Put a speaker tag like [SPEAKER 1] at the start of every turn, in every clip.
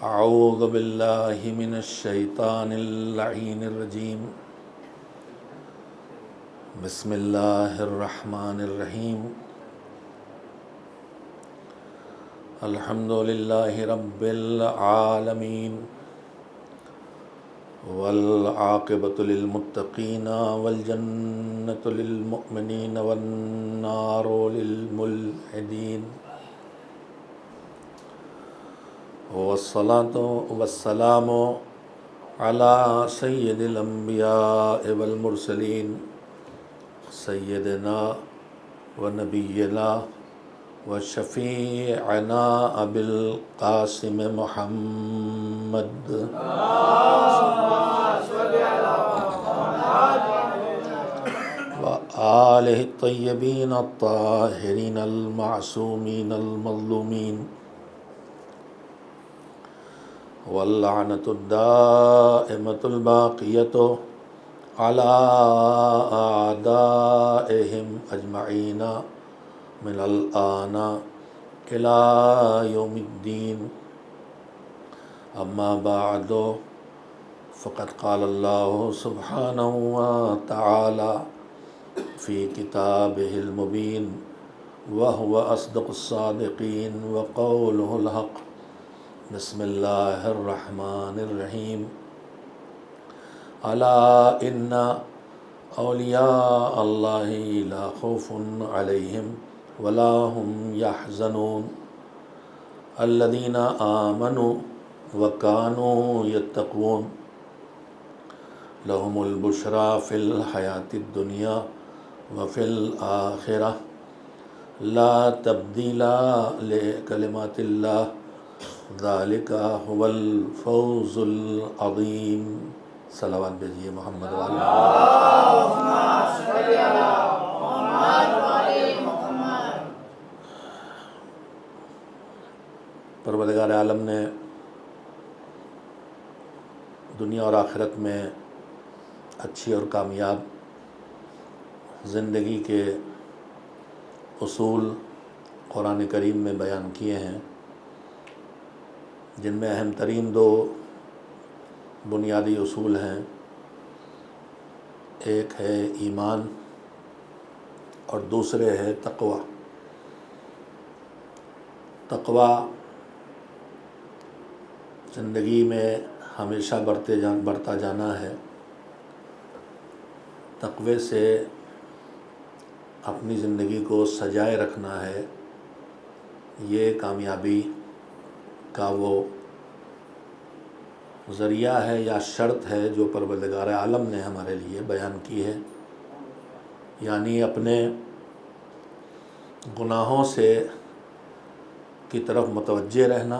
[SPEAKER 1] اعوذ باللہ من الشیطان اللعین الرجیم بسم اللہ الرحمن الرحیم الحمد للہ رب العالمین والعاقبۃ للمتقین والجنۃ للمؤمنین والنار للملحدین والصلاة والسلام على سید الانبیاء والمرسلین سیدنا ونبینا وشفیعنا ابی القاسم محمد وآلہ الطیبین الطاہرین المعصومین المظلومین واللعنة الدائمة الباقية على أعدائهم أجمعين من الآن إلى يوم الدين أما بعد فقد قال الله سبحانه وتعالى في كتابه المبين وهو أصدق الصادقين وقوله الحق بسم اللہ الرحمن الرحیم الا ان اولیاء اللہ لا خوف علیہم ولا هم يحزنون الذین آمنوا وكانوا يتقون لهم البشرى في الحیاة الدنیا وفي الآخرة لا تبدیل لکلمات اللہ ذالک هو الفوز العظیم صلوات بھیجیے محمد والے پروردگار عالم نے دنیا اور آخرت میں اچھی اور کامیاب زندگی کے اصول قرآن کریم میں بیان کیے ہیں، جن میں اہم ترین دو بنیادی اصول ہیں۔ ایک ہے ایمان اور دوسرے ہے تقوی۔ تقوی زندگی میں ہمیشہ بڑھتا جانا ہے۔ تقوی سے اپنی زندگی کو سجائے رکھنا ہے، یہ کامیابی کا وہ ذریعہ ہے یا شرط ہے جو پروردگار عالم نے ہمارے لیے بیان کی ہے، یعنی اپنے گناہوں سے کی طرف متوجہ رہنا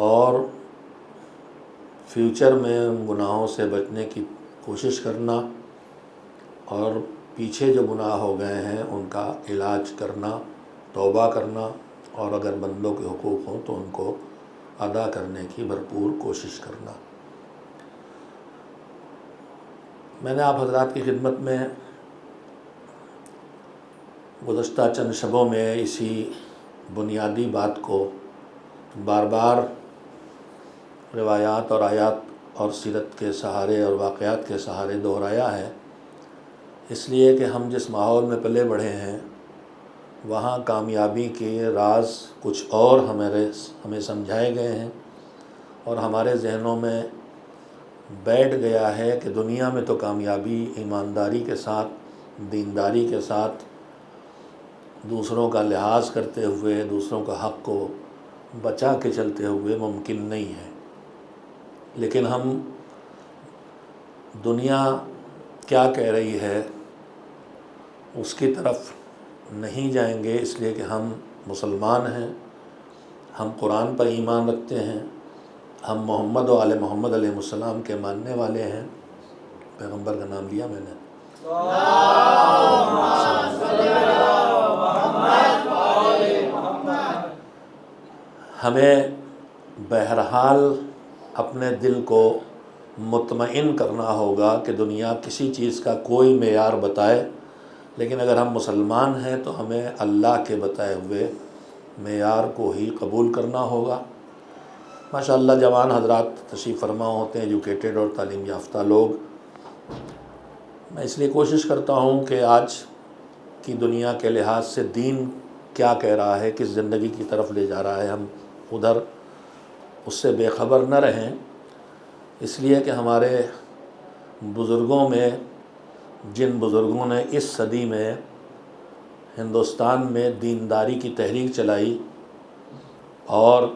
[SPEAKER 1] اور فیوچر میں ان گناہوں سے بچنے کی کوشش کرنا اور پیچھے جو گناہ ہو گئے ہیں ان کا علاج کرنا، توبہ کرنا، اور اگر بندوں کے حقوق ہوں تو ان کو ادا کرنے کی بھرپور کوشش کرنا۔ میں نے آپ حضرات کی خدمت میں گزشتہ چند شبوں میں اسی بنیادی بات کو بار بار روایات اور آیات اور سیرت کے سہارے اور واقعات کے سہارے دہرایا ہے، اس لیے کہ ہم جس ماحول میں پلے بڑھے ہیں وہاں کامیابی کے راز کچھ اور ہمیں سمجھائے گئے ہیں، اور ہمارے ذہنوں میں بیٹھ گیا ہے کہ دنیا میں تو کامیابی ایمانداری کے ساتھ، دینداری کے ساتھ، دوسروں کا لحاظ کرتے ہوئے، دوسروں کا حق کو بچا کے چلتے ہوئے ممکن نہیں ہے۔ لیکن ہم دنیا کیا کہہ رہی ہے اس کی طرف نہیں جائیں گے، اس لیے کہ ہم مسلمان ہیں، ہم قرآن پر ایمان رکھتے ہیں، ہم محمد و آل محمد علیہ السلام کے ماننے والے ہیں۔ پیغمبر کا نام لیا میں نے، ہمیں بہرحال اپنے دل کو مطمئن کرنا ہوگا کہ دنیا کسی چیز کا کوئی معیار بتائے، لیکن اگر ہم مسلمان ہیں تو ہمیں اللہ کے بتائے ہوئے معیار کو ہی قبول کرنا ہوگا، ماشاءاللہ جوان حضرات تشریف فرما ہوتے ہیں، ایجوکیٹڈ اور تعلیم یافتہ لوگ۔ میں اس لیے کوشش کرتا ہوں کہ آج کی دنیا کے لحاظ سے دین کیا کہہ رہا ہے، کس زندگی کی طرف لے جا رہا ہے، ہم ادھر اس سے بے خبر نہ رہیں، اس لیے کہ ہمارے بزرگوں میں جن بزرگوں نے اس صدی میں ہندوستان میں دینداری کی تحریک چلائی اور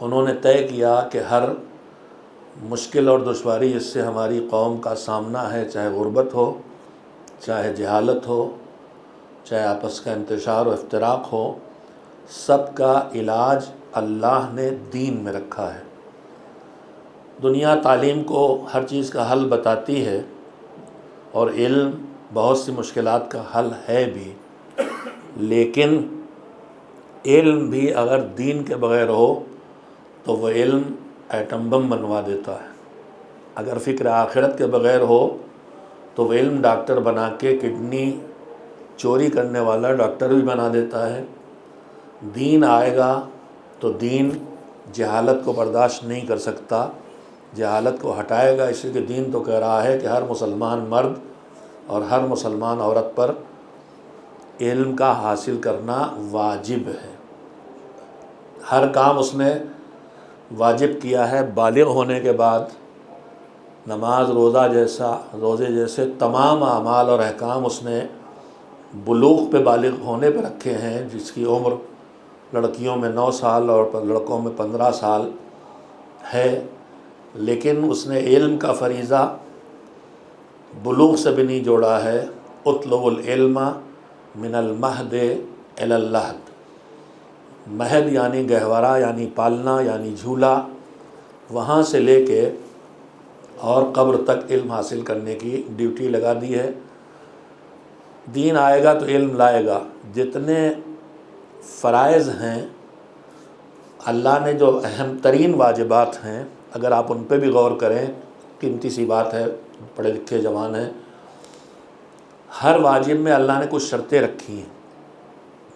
[SPEAKER 1] انہوں نے طے کیا کہ ہر مشکل اور دشواری جس سے ہماری قوم کا سامنا ہے، چاہے غربت ہو، چاہے جہالت ہو، چاہے آپس کا انتشار و افتراق ہو، سب کا علاج اللہ نے دین میں رکھا ہے۔ دنیا تعلیم کو ہر چیز کا حل بتاتی ہے اور علم بہت سی مشکلات کا حل ہے بھی، لیکن علم بھی اگر دین کے بغیر ہو تو وہ علم ایٹم بم بنوا دیتا ہے۔ اگر فکر آخرت کے بغیر ہو تو وہ علم ڈاکٹر بنا کے کڈنی چوری کرنے والا ڈاکٹر بھی بنا دیتا ہے۔ دین آئے گا تو دین جہالت کو برداشت نہیں کر سکتا، جہالت کو ہٹائے گا، اس لیے کہ دین تو کہہ رہا ہے کہ ہر مسلمان مرد اور ہر مسلمان عورت پر علم کا حاصل کرنا واجب ہے۔ ہر کام اس نے واجب کیا ہے، بالغ ہونے کے بعد نماز روزے جیسے تمام اعمال اور احکام اس نے بلوغ پہ بالغ ہونے پہ رکھے ہیں، جس کی عمر لڑکیوں میں 9 سال اور لڑکوں میں 15 سال ہے، لیکن اس نے علم کا فریضہ بلوغ سے بھی نہیں جوڑا ہے۔ اطلب العلم من المہد الی اللحد، مہد یعنی گہورا یعنی پالنا یعنی جھولا، وہاں سے لے کے اور قبر تک علم حاصل کرنے کی ڈیوٹی لگا دی ہے۔ دین آئے گا تو علم لائے گا۔ جتنے فرائض ہیں اللہ نے، جو اہم ترین واجبات ہیں، اگر آپ ان پہ بھی غور کریں، قیمتی سی بات ہے، پڑھے لکھے جوان ہیں، ہر واجب میں اللہ نے کچھ شرطیں رکھی ہیں۔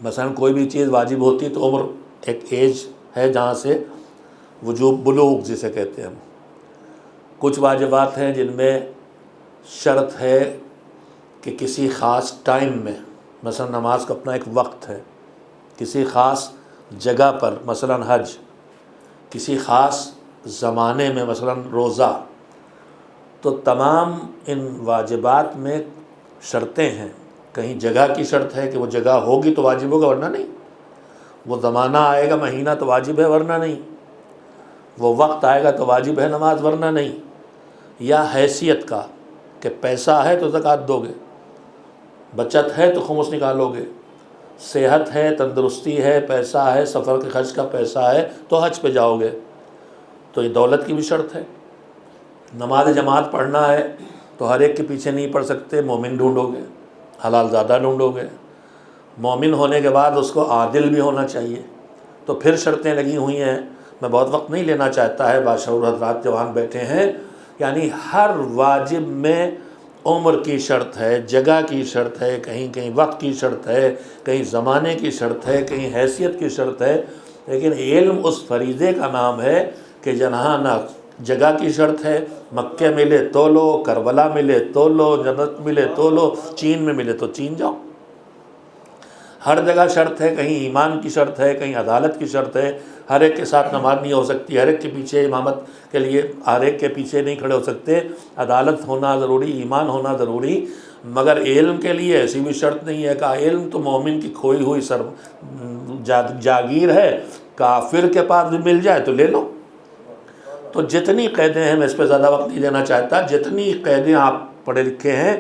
[SPEAKER 1] مثلا کوئی بھی چیز واجب ہوتی تو عمر ایک ایج ہے جہاں سے وجوب بلوغ جسے کہتے ہیں ہم۔ کچھ واجبات ہیں جن میں شرط ہے کہ کسی خاص ٹائم میں، مثلا نماز کا اپنا ایک وقت ہے، کسی خاص جگہ پر، مثلا حج، کسی خاص زمانے میں، مثلا روزہ۔ تو تمام ان واجبات میں شرطیں ہیں۔ کہیں جگہ کی شرط ہے کہ وہ جگہ ہوگی تو واجب ہوگا ورنہ نہیں، وہ زمانہ آئے گا مہینہ تو واجب ہے ورنہ نہیں، وہ وقت آئے گا تو واجب ہے نماز ورنہ نہیں۔ یا حیثیت کا کہ پیسہ ہے تو زکوٰۃ دو گے، بچت ہے تو خمس نکالو گے، صحت ہے، تندرستی ہے، پیسہ ہے، سفر کے خرچ کا پیسہ ہے تو حج پہ جاؤ گے، تو یہ دولت کی بھی شرط ہے۔ نماز جماعت پڑھنا ہے تو ہر ایک کے پیچھے نہیں پڑھ سکتے، مومن ڈھونڈو گے، حلال زادہ ڈھونڈو گے۔ مومن ہونے کے بعد اس کو عادل بھی ہونا چاہیے، تو پھر شرطیں لگی ہوئی ہیں۔ میں بہت وقت نہیں لینا چاہتا ہے، باشعور حضرات جوان بیٹھے ہیں، یعنی ہر واجب میں عمر کی شرط ہے، جگہ کی شرط ہے، کہیں کہیں وقت کی شرط ہے، کہیں زمانے کی شرط ہے، کہیں حیثیت کی شرط ہے، لیکن علم اس فریضے کا نام ہے کہ جہاں نہ جگہ کی شرط ہے، مکے ملے تو لو، کربلا ملے تو لو، جنت ملے تو لو، چین میں ملے تو چین جاؤ۔ ہر جگہ شرط ہے، کہیں ایمان کی شرط ہے، کہیں عدالت کی شرط ہے، ہر ایک کے ساتھ نماز نہیں ہو سکتی، ہر ایک کے پیچھے امامت کے لیے ہر ایک کے پیچھے نہیں کھڑے ہو سکتے، عدالت ہونا ضروری، ایمان ہونا ضروری، مگر علم کے لیے ایسی بھی شرط نہیں ہے کہ علم تو مومن کی کھوئی ہوئی جاگیر ہے، کافر کے پاس بھی مل جائے تو لے لو۔ تو جتنی قیدیں ہیں، میں اس پہ زیادہ وقت نہیں دینا چاہتا، جتنی قیدیں آپ پڑھے لکھے ہیں،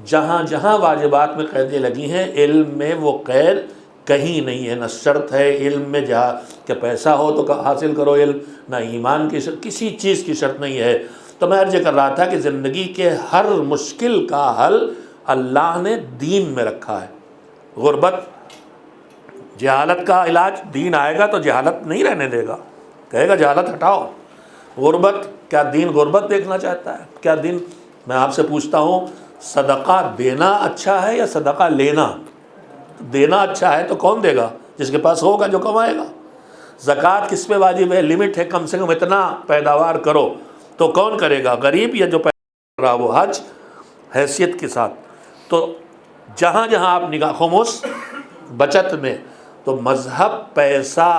[SPEAKER 1] جہاں جہاں واجبات میں قیدیں لگی ہیں، علم میں وہ قید کہیں نہیں ہے۔ نہ شرط ہے علم میں جہاں کہ پیسہ ہو تو حاصل کرو علم، نہ ایمان کی شرط، کسی چیز کی شرط نہیں ہے۔ تو میں عرض کر رہا تھا کہ زندگی کے ہر مشکل کا حل اللہ نے دین میں رکھا ہے۔ غربت، جہالت کا علاج دین آئے گا تو جہالت نہیں رہنے دے گا، کہے گا جہالت ہٹاؤ۔ غربت، کیا دین غربت دیکھنا چاہتا ہے؟ کیا دین، میں آپ سے پوچھتا ہوں، صدقہ دینا اچھا ہے یا صدقہ لینا؟ دینا اچھا ہے تو کون دے گا؟ جس کے پاس ہوگا، جو کمائے گا۔ زکوٰۃ کس پہ واجب ہے؟ لمٹ ہے، کم سے کم اتنا پیداوار کرو. تو کون کرے گا؟ غریب یا جو پیدا کر رہا وہ حج حیثیت کے ساتھ. تو جہاں جہاں آپ نگاہ خمس بچت میں، تو مذہب پیسہ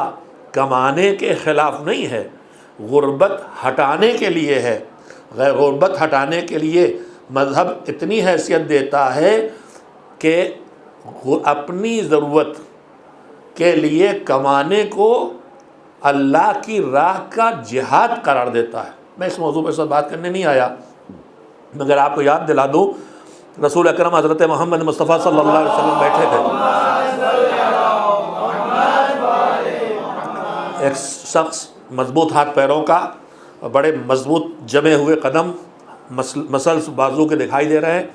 [SPEAKER 1] کمانے کے خلاف نہیں ہے، غربت ہٹانے کے لیے ہے. غربت ہٹانے کے لیے مذہب اتنی حیثیت دیتا ہے کہ اپنی ضرورت کے لیے کمانے کو اللہ کی راہ کا جہاد قرار دیتا ہے. میں اس موضوع پہ بات کرنے نہیں آیا، مگر آپ کو یاد دلا دوں، رسول اکرم حضرت محمد مصطفیٰ صلی اللہ علیہ وسلم بیٹھے تھے، ایک شخص مضبوط ہاتھ پیروں کا، بڑے مضبوط جمے ہوئے قدم، مسلس بازو کے دکھائی دے رہے ہیں،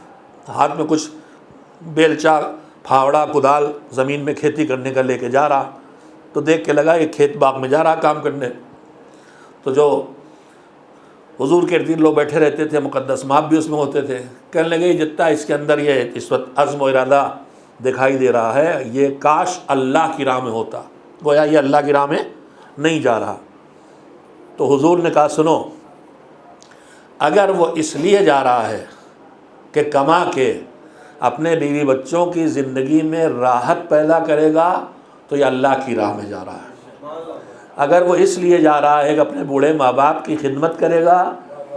[SPEAKER 1] ہاتھ میں کچھ بیلچا پھاوڑا کدال زمین میں کھیتی کرنے کا لے کے جا رہا. تو دیکھ کے لگا یہ کھیت باغ میں جا رہا کام کرنے. تو جو حضور کے ارد گرد لوگ بیٹھے رہتے تھے، مقدس ماپ بھی اس میں ہوتے تھے، کہنے لگے جتنا اس کے اندر یہ اس وقت عزم و ارادہ دکھائی دے رہا ہے، یہ کاش اللہ کی راہ میں ہوتا. گویا یہ اللہ کی راہ میں نہیں جا رہا. تو حضور نے کہا سنو، اگر وہ اس لیے جا رہا ہے کہ کما کے اپنے بیوی بچوں کی زندگی میں راحت پیدا کرے گا تو یہ اللہ کی راہ میں جا رہا ہے. اگر وہ اس لیے جا رہا ہے کہ اپنے بوڑھے ماں باپ کی خدمت کرے گا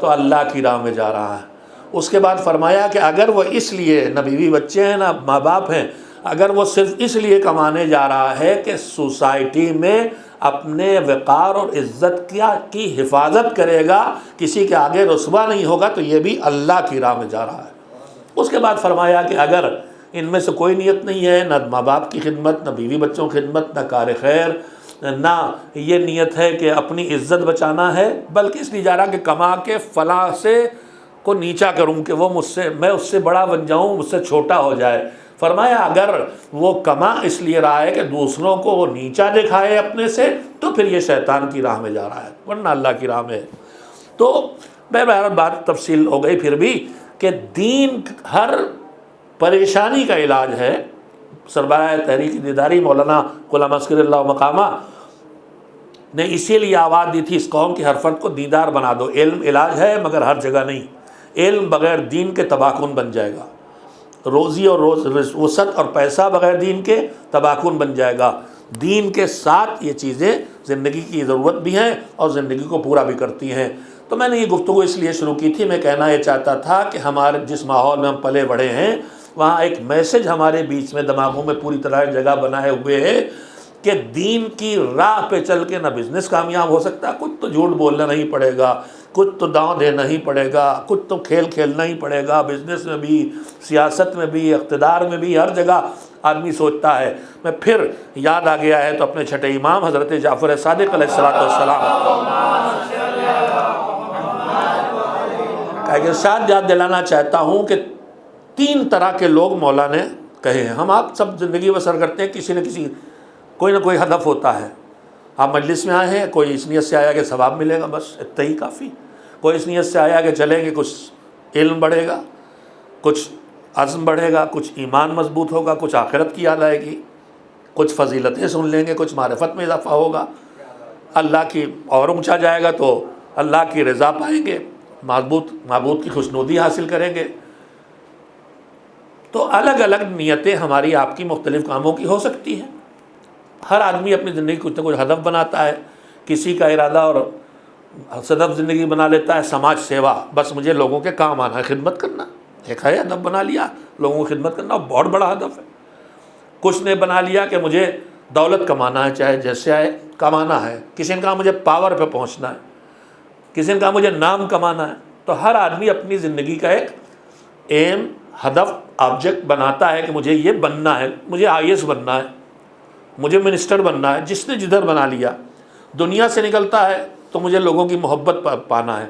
[SPEAKER 1] تو اللہ کی راہ میں جا رہا ہے. اس کے بعد فرمایا کہ اگر وہ اس لیے، نہ بیوی بچے ہیں نہ ماں باپ ہیں، اگر وہ صرف اس لیے کمانے جا رہا ہے کہ سوسائٹی میں اپنے وقار اور عزت کی حفاظت کرے گا، کسی کے آگے رسوا نہیں ہوگا، تو یہ بھی اللہ کی راہ میں جا رہا ہے. اس کے بعد فرمایا کہ اگر ان میں سے کوئی نیت نہیں ہے، نہ ماں باپ کی خدمت، نہ بیوی بچوں کی خدمت، نہ کار خیر، نہ یہ نیت ہے کہ اپنی عزت بچانا ہے، بلکہ اس لیے جا رہا کہ کما کے فلاں سے کو نیچا کروں کہ وہ میں اس سے بڑا بن جاؤں، مجھ سے چھوٹا ہو جائے. فرمایا اگر وہ کما اس لیے رہا ہے کہ دوسروں کو وہ نیچا دکھائے اپنے سے، تو پھر یہ شیطان کی راہ میں جا رہا ہے، ورنہ اللہ کی راہ میں ہے. تو بہرحال بات تفصیل ہو گئی پھر بھی کہ دین ہر پریشانی کا علاج ہے. سربراہ تحریک دیداری مولانا غلام اصغر اللہ مقامہ نے اسی لیے آواز دی تھی اس قوم کی ہر فرد کو دیندار بنا دو. علم علاج ہے مگر ہر جگہ نہیں. علم بغیر دین کے تباہ کن بن جائے گا، روزی اور وسعت اور پیسہ بغیر دین کے تباہ کن بن جائے گا. دین کے ساتھ یہ چیزیں زندگی کی ضرورت بھی ہیں اور زندگی کو پورا بھی کرتی ہیں. تو میں نے یہ گفتگو اس لیے شروع کی تھی، میں کہنا یہ چاہتا تھا کہ ہمارے جس ماحول میں ہم پلے بڑھے ہیں وہاں ایک میسج ہمارے بیچ میں دماغوں میں پوری طرح جگہ بنائے ہوئے ہے کہ دین کی راہ پہ چل کے نہ بزنس کامیاب ہو سکتا، کچھ تو جھوٹ بولنا نہیں پڑے گا، کچھ تو داؤں دینا ہی پڑے گا، کچھ تو کھیل کھیلنا ہی پڑے گا. بزنس میں بھی، سیاست میں بھی، اقتدار میں بھی، ہر جگہ آدمی سوچتا ہے. میں پھر یاد آ گیا ہے تو اپنے چھٹے امام حضرت جعفر صادق علیہ السلام کا ایک ارشاد یاد دلانا چاہتا ہوں کہ 3 طرح کے لوگ مولا نے کہے ہیں. ہم آپ سب زندگی بسر کرتے ہیں، کسی نہ کسی کوئی نہ کوئی ہدف ہوتا ہے. آپ مجلس میں آئے ہیں، کوئی اس نیت سے آیا کہ ثواب ملے گا، بس اتنا ہی کافی. کوئی اس نیت سے آیا کہ چلیں گے، کچھ علم بڑھے گا، کچھ عزم بڑھے گا، کچھ ایمان مضبوط ہوگا، کچھ آخرت کی یاد آئے گی، کچھ فضیلتیں سن لیں گے، کچھ معرفت میں اضافہ ہوگا، اللہ کی اور اونچا جائے گا تو اللہ کی رضا پائیں گے، معبود کی خوشنودی حاصل کریں گے. تو الگ الگ نیتیں ہماری آپ کی مختلف کاموں کی ہو سکتی ہیں. ہر آدمی اپنی زندگی کچھ نہ کچھ ہدف بناتا ہے. کسی کا ارادہ اور ہدف زندگی بنا لیتا ہے سماج سیوا، بس مجھے لوگوں کے کام آنا ہے، خدمت کرنا، ایک ہے ہدف بنا لیا، لوگوں کی خدمت کرنا بہت بڑا ہدف ہے. کچھ نے بنا لیا کہ مجھے دولت کمانا ہے، چاہے جیسے آئے کمانا ہے. کسی نے کہا مجھے پاور پہ پہنچنا ہے، کسی نے کہا مجھے نام کمانا ہے. تو ہر آدمی اپنی زندگی کا ایک ایم، ہدف، آبجیکٹ بناتا ہے کہ مجھے یہ بننا ہے، مجھے IAS بننا ہے، مجھے منسٹر بننا ہے. جس نے جدھر بنا لیا. دنیا سے نکلتا ہے تو مجھے لوگوں کی محبت پانا ہے،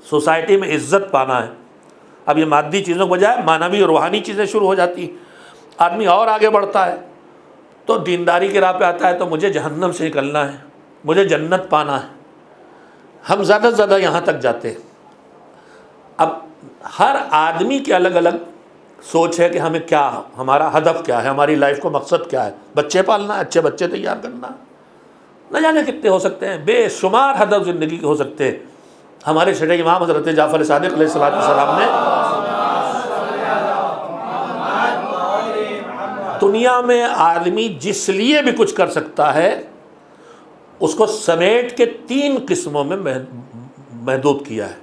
[SPEAKER 1] سوسائٹی میں عزت پانا ہے. اب یہ مادی چیزوں کے بجائے معنوی اور روحانی چیزیں شروع ہو جاتی. آدمی اور آگے بڑھتا ہے تو دینداری کی راہ پہ آتا ہے تو مجھے جہنم سے نکلنا ہے، مجھے جنت پانا ہے. ہم زیادہ سے زیادہ یہاں تک جاتے ہیں. اب ہر آدمی کی الگ الگ سوچ ہے کہ ہمیں کیا، ہمارا ہدف کیا ہے، ہماری لائف کو مقصد کیا ہے. بچے پالنا ہے، اچھے بچے تیار کرنا ہے، نہ جانے کتنے ہو سکتے ہیں، بے شمار ہدف زندگی کے ہو سکتے ہیں۔ ہمارے چھٹے امام حضرت جعفر صادق علیہ السلام نے دنیا میں آدمی جس لیے بھی کچھ کر سکتا ہے اس کو سمیٹ کے 3 قسموں میں محدود کیا ہے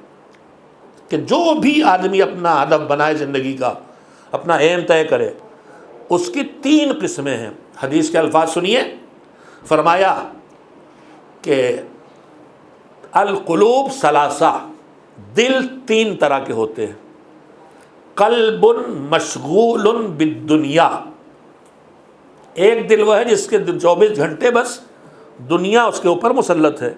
[SPEAKER 1] کہ جو بھی آدمی اپنا ہدف بنائے زندگی کا، اپنا ایم طے کرے، اس کی 3 قسمیں ہیں۔ حدیث کے الفاظ سنیے، فرمایا کہ القلوب ثلاثہ، دل 3 طرح کے ہوتے ہیں۔ قلب مشغول بالدنیا، ایک دل وہ ہے جس کے 24 گھنٹے بس دنیا اس کے اوپر مسلط ہے،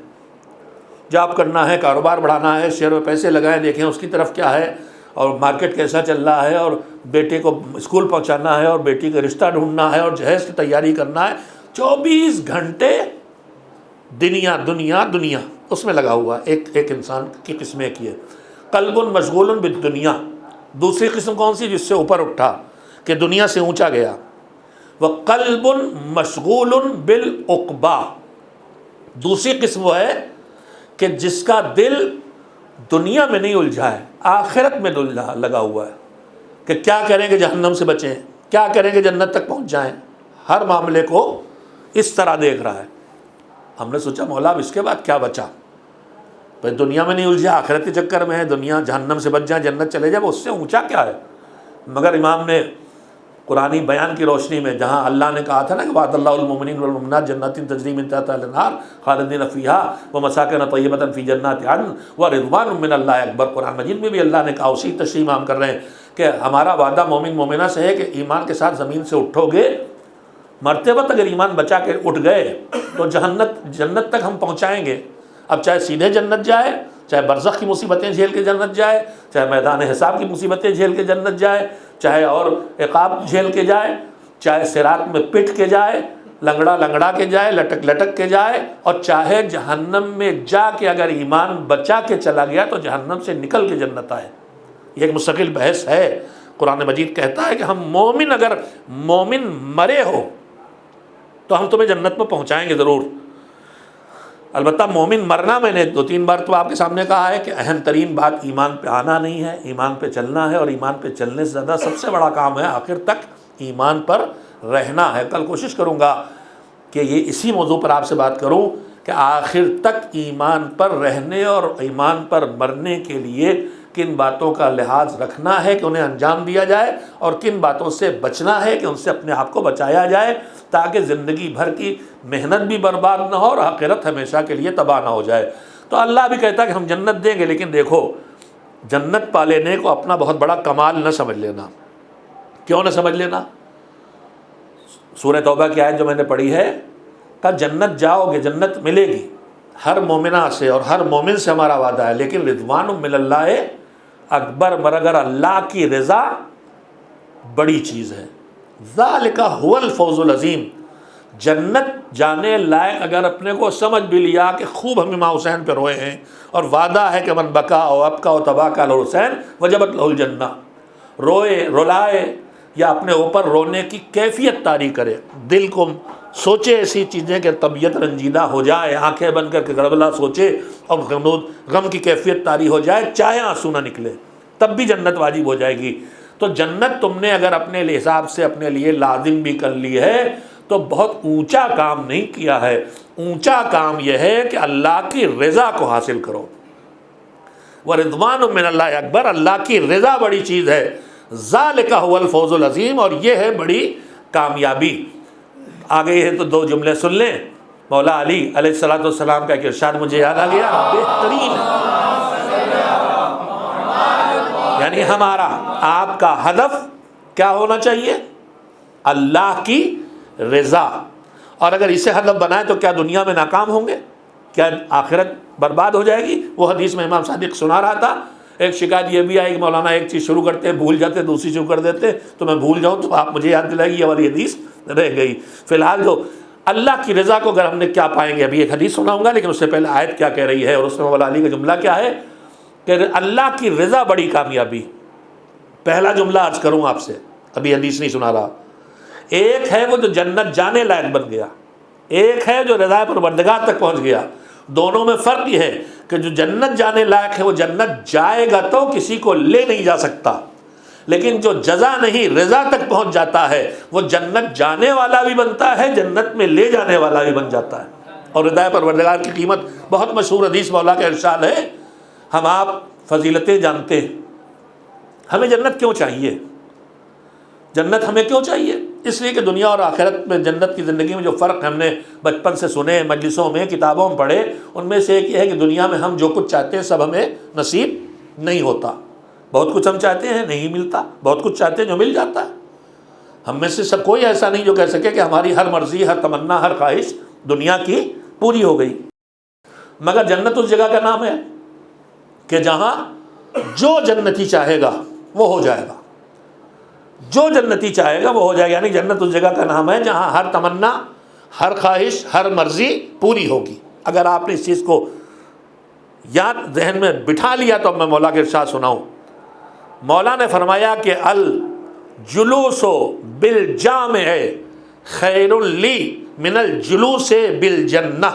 [SPEAKER 1] جاب کرنا ہے، کاروبار بڑھانا ہے، شیئر میں پیسے لگائیں، دیکھیں اس کی طرف کیا ہے اور مارکیٹ کیسا چل رہا ہے، اور بیٹے کو اسکول پہنچانا ہے، اور بیٹی کا رشتہ ڈھونڈنا ہے، اور جہیز کی تیاری کرنا ہے۔ 24 گھنٹے دنیا دنیا دنیا اس میں لگا ہوا ہے۔ ایک انسان کی قسمیں کی ہے۔ قلب مشغول بالدنیا، دوسری قسم کون سی؟ جس سے اوپر اٹھا کہ دنیا سے اونچا گیا۔ وقلب مشغول بالعقبہ، دوسری قسم وہ ہے کہ جس کا دل دنیا میں نہیں الجھا ہے، آخرت میں لگا ہوا ہے کہ کیا کریں کہ جہنم سے بچیں، کیا کریں کہ جنت تک پہنچ جائیں۔ ہر معاملے کو اس طرح دیکھ رہا ہے۔ ہم نے سوچا مولا اب اس کے بعد کیا بچا؟ بھائی دنیا میں نہیں الجھا، آخرت کے چکر میں ہے، دنیا جہنم سے بچ جائیں، جنت چلے جائیں، اس سے اونچا کیا ہے؟ مگر امام نے قرآنی بیان کی روشنی میں، جہاں اللہ نے کہا تھا نا کہ وعد اللہ المؤمنین والمؤمنات جنات تجری من تحتها الانہار خالدین فیہا ومساکن طیبۃ فی جنات عدن ورضوان من اللہ اکبر، قرآن مجید میں بھی اللہ نے کہا، اسی تشریح ہم کر رہے ہیں کہ ہمارا وعدہ مومن مومنہ سے ہے کہ ایمان کے ساتھ زمین سے اٹھو گے، مرتے وقت اگر ایمان بچا کے اٹھ گئے تو جنت تک ہم پہنچائیں گے۔ اب چاہے سیدھے جنت جائے، چاہے برزخ کی مصیبتیں جھیل کے جنت جائے، چاہے میدان حساب کی مصیبتیں جھیل کے جنت جائے، چاہے اور عقاب جھیل کے جائے، چاہے صراط میں پٹ کے جائے، لنگڑا کے جائے، لٹک کے جائے، اور چاہے جہنم میں جا کے اگر ایمان بچا کے چلا گیا تو جہنم سے نکل کے جنت آئے۔ یہ ایک مستقل بحث ہے۔ قرآن مجید کہتا ہے کہ ہم مومن، اگر مومن مرے ہو تو ہم تمہیں جنت میں پہنچائیں گے ضرور۔ البتہ مومن مرنا، میں نے 2-3 بار تو آپ کے سامنے کہا ہے کہ اہم ترین بات ایمان پہ آنا نہیں ہے، ایمان پہ چلنا ہے، اور ایمان پہ چلنے سے زیادہ سب سے بڑا کام ہے آخر تک ایمان پر رہنا ہے۔ کل کوشش کروں گا کہ یہ اسی موضوع پر آپ سے بات کروں کہ آخر تک ایمان پر رہنے اور ایمان پر مرنے کے لیے کن باتوں کا لحاظ رکھنا ہے کہ انہیں انجام دیا جائے، اور کن باتوں سے بچنا ہے کہ ان سے اپنے آپ کو بچایا جائے، تاکہ زندگی بھر کی محنت بھی برباد نہ ہو اور آخرت ہمیشہ کے لیے تباہ نہ ہو جائے۔ تو اللہ بھی کہتا ہے کہ ہم جنت دیں گے، لیکن دیکھو جنت پا لینے کو اپنا بہت بڑا کمال نہ سمجھ لینا۔ کیوں نہ سمجھ لینا؟ سورہ توبہ کی آیت جو میں نے پڑھی ہے کہ جنت جاؤ گے، جنت ملے گی ہر مومنہ سے اور ہر مومن سے، ہمارا وعدہ ہے، لیکن رضوان من اللہ اکبر، مگر اللہ کی رضا بڑی چیز ہے۔ ذالک هو الفوز العظیم، جنت جانے لائق اگر اپنے کو سمجھ بھی لیا کہ خوب ہم امام حسین پہ روئے ہیں، اور وعدہ ہے کہ من بکا او ابکا او تباکا الحسین وجبت لہ الجنہ، روئے رلائے یا اپنے اوپر رونے کی کیفیت طاری کرے، دل کو سوچے ایسی چیزیں کہ طبیعت رنجیدہ ہو جائے، آنکھیں بند کر کے گڑبڑا سوچے اور غم کی کیفیت طاری ہو جائے، چاہے آنسو نہ نکلے، تب بھی جنت واجب ہو جائے گی۔ تو جنت تم نے اگر اپنے حساب سے اپنے لیے لازم بھی کر لی ہے تو بہت اونچا کام نہیں کیا ہے۔ اونچا کام یہ ہے کہ اللہ کی رضا کو حاصل کرو۔ وَرِضْوَانٌ مِّنَ اللَّهِ اکبر، اللہ کی رضا بڑی چیز ہے۔ ذَلِكَ هُوَ الْفَوْزُ الْعَظِيمُ، اور یہ ہے بڑی کامیابی۔ آگے یہ تو 2 جملے سن لیں۔ مولا علی علیہ السلام کا ایک ارشاد مجھے یاد آ گیا، بہترین ہے، یعنی ہمارا آپ کا ہدف کیا ہونا چاہیے؟ اللہ کی رضا۔ اور اگر اسے ہدف بنائے تو کیا دنیا میں ناکام ہوں گے؟ کیا آخرت برباد ہو جائے گی؟ وہ حدیث میں امام صادق سنا رہا تھا، ایک شکایت یہ بھی آئی کہ مولانا ایک چیز شروع کرتے ہیں بھول جاتے، دوسری شروع کر دیتے، تو میں بھول جاؤں تو آپ مجھے یاد دلائیں، یہ والی حدیث رہ گئی۔ فی الحال جو اللہ کی رضا کو اگر ہم نے کیا پائیں گے، ابھی ایک حدیث سناؤں گا، لیکن اس سے پہلے آیت کیا کہہ رہی ہے، اور اس میں مولا علی کا جملہ کیا ہے کہ اللہ کی رضا بڑی کامیابی۔ پہلا جملہ عرض کروں آپ سے، ابھی حدیث نہیں سنا رہا۔ ایک ہے وہ جو جنت جانے لائق بن گیا، ایک ہے جو رضا پروردگار تک پہنچ گیا. دونوں میں فرق یہ ہے کہ جو جنت جانے لائق ہے وہ جنت جائے گا تو کسی کو لے نہیں جا سکتا، لیکن جو جزا نہیں رضا تک پہنچ جاتا ہے وہ جنت جانے والا بھی بنتا ہے، جنت میں لے جانے والا بھی بن جاتا ہے. اور رضا پروردگار کی قیمت بہت مشہور حدیث مولا کا ارشاد ہے. ہم آپ فضیلتیں جانتے ہیں، ہمیں جنت کیوں چاہیے؟ جنت ہمیں کیوں چاہیے؟ اس لیے کہ دنیا اور آخرت میں جنت کی زندگی میں جو فرق ہم نے بچپن سے سنے، مجلسوں میں، کتابوں میں پڑھے، ان میں سے ایک یہ ہے کہ دنیا میں ہم جو کچھ چاہتے ہیں سب ہمیں نصیب نہیں ہوتا. بہت کچھ ہم چاہتے ہیں نہیں ملتا، بہت کچھ چاہتے ہیں جو مل جاتا ہے. ہم میں سے سب کوئی ایسا نہیں جو کہہ سکے کہ ہماری ہر مرضی، ہر تمنا، ہر خواہش دنیا کی پوری ہو گئی. مگر جنت اس جگہ کا نام ہے کہ جہاں جو جنتی چاہے گا وہ ہو جائے گا. جو جنتی چاہے گا وہ ہو جائے گا. یعنی جنت اس جگہ کا نام ہے جہاں ہر تمنا، ہر خواہش، ہر مرضی پوری ہوگی. اگر آپ نے اس چیز کو یاد ذہن میں بٹھا لیا تو اب میں مولا کے ارشاد سناؤں. مولا نے فرمایا کہ الجلوس بالجامع خیر لی من الجلوس بالجنہ.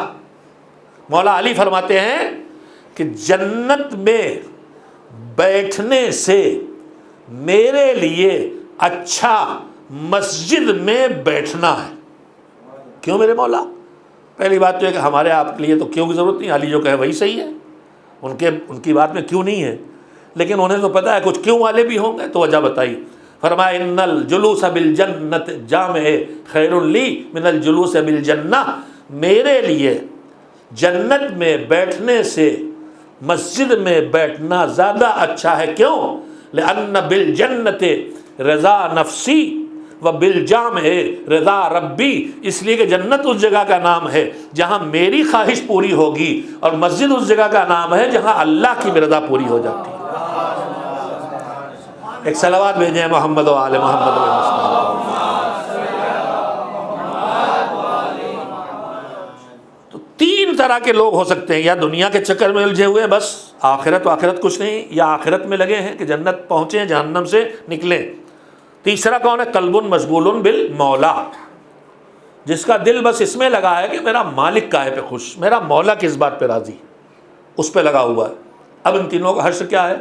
[SPEAKER 1] مولا علی فرماتے ہیں کہ جنت میں بیٹھنے سے میرے لیے اچھا مسجد میں بیٹھنا ہے. کیوں میرے مولا؟ پہلی بات تو ہے کہ ہمارے آپ کے لیے تو کیوں کی ضرورت نہیں، علی جو کہے وہی صحیح ہے. ان کی بات میں کیوں نہیں ہے، لیکن انہیں تو پتہ ہے کچھ کیوں والے بھی ہوں گے، تو وجہ بتائی. فرمایا ان الجلوس بالجنت جامع خیر لی من الجلوس بالجنہ. میرے لیے جنت میں بیٹھنے سے مسجد میں بیٹھنا زیادہ اچھا ہے. کیوں؟ لأن بالجنت رضا نفسی و بالجامع رضا ربی. اس لیے کہ جنت اس جگہ کا نام ہے جہاں میری خواہش پوری ہوگی، اور مسجد اس جگہ کا نام ہے جہاں اللہ کی رضا پوری ہو جاتی ہے. ایک صلوات بھیجیں محمد و آل محمد و مسلم. تو تین طرح کے لوگ ہو سکتے ہیں، یا دنیا کے چکر میں الجھے ہوئے بس آخرت کچھ نہیں، یا آخرت میں لگے ہیں کہ جنت پہنچیں جہنم سے نکلیں. تیسرا کون ہے؟ قلب مشغول بالمولا، جس کا دل بس اس میں لگا ہے کہ میرا مالک کاہے پہ خوش، میرا مولا کس بات پہ راضی، اس پہ لگا ہوا ہے. اب ان تینوں کا حشر کیا ہے؟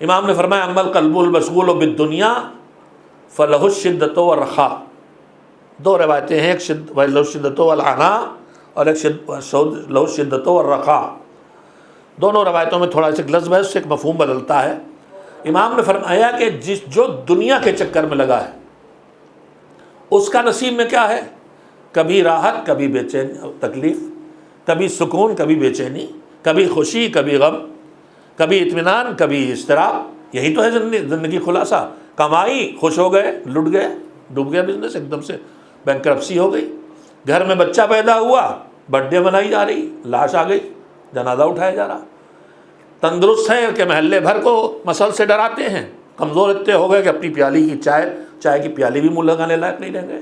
[SPEAKER 1] امام نے فرمایا اما القلب المشغول بالدنیا فلہ الشدۃ والرخاء. دو روایتیں ہیں، ایک لہ الشدۃ والعناء اور ایک لہ الشدۃ والرخاء. دونوں روایتوں میں تھوڑا سا لفظ ہے، اس سے ایک مفہوم بدلتا ہے. امام نے فرمایا کہ جو دنیا کے چکر میں لگا ہے اس کا نصیب میں کیا ہے؟ کبھی راحت، کبھی بے چین تکلیف، کبھی سکون، کبھی بے چینی، کبھی خوشی، کبھی غم، کبھی اطمینان، کبھی اضطراب. یہی تو ہے زندگی خلاصہ. کمائی، خوش ہو گئے، لٹ گئے، ڈوب گیا بزنس، ایک دم سے بینکرپسی ہو گئی. گھر میں بچہ پیدا ہوا، برتھ ڈے منائی جا رہی، لاش آ گئی، جنازہ اٹھایا جا رہا. تندرست ہیں کہ محلے بھر کو مسل سے ڈراتے ہیں. کمزور اتنے ہو گئے کہ اپنی پیالی کی چائے کی پیالی بھی منہ لگانے لائق نہیں رہ گئے.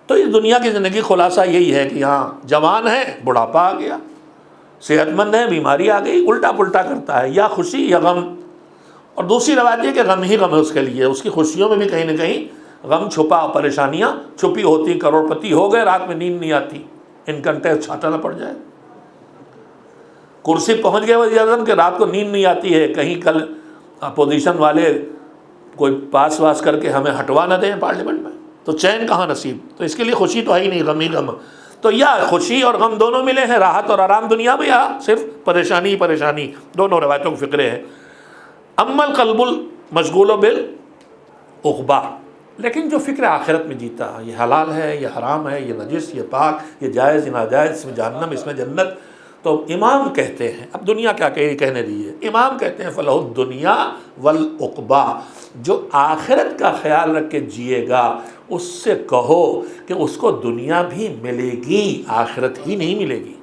[SPEAKER 1] تو اس دنیا کی زندگی خلاصہ یہی ہے کہ یہاں جوان ہے، بڑھاپا آ گیا، صحت مند ہے، بیماری آ گئی، الٹا پلٹا کرتا ہے، یا خوشی یا غم. اور دوسری روایت یہ کہ غم ہی غم ہے اس کے لیے. اس کی خوشیوں میں بھی کہیں نہ کہیں غم چھپا، پریشانیاں چھپی ہوتی. کروڑ پتی ہو گئے، رات میں نیند نہیں آتی، انکم ٹیکس چھاٹا نہ پڑ جائے. کرسی پہنچ گئے وزیر اعظم کہ رات کو نیند نہیں آتی ہے، کہیں کل اپوزیشن والے کوئی پاس واس کر کے ہمیں ہٹوا نہ دیں پارلیمنٹ میں، تو چین کہاں نصیب. تو اس کے لیے خوشی تو ہے ہی نہیں، غم ہی غم. تو یا خوشی اور غم دونوں ملے ہیں، راحت اور آرام دنیا میں، یا صرف پریشانی پریشانی. دونوں روایتوں کے فقرے ہیں. اما القلب المشغول بالعقبہ، لیکن جو فکر آخرت میں جیتا، یہ حلال ہے، یہ حرام ہے، یہ نجس، یہ پاک، یہ جائز، یہ ناجائز، اس میں جہنم، اس میں جنت. تو امام کہتے ہیں، اب دنیا کیا کہنے دیئے، امام کہتے ہیں فلہ الدنیا والعقبہ. جو آخرت کا خیال رکھ کے جیے گا اس سے کہو کہ اس کو دنیا بھی ملے گی، آخرت ہی نہیں ملے گی.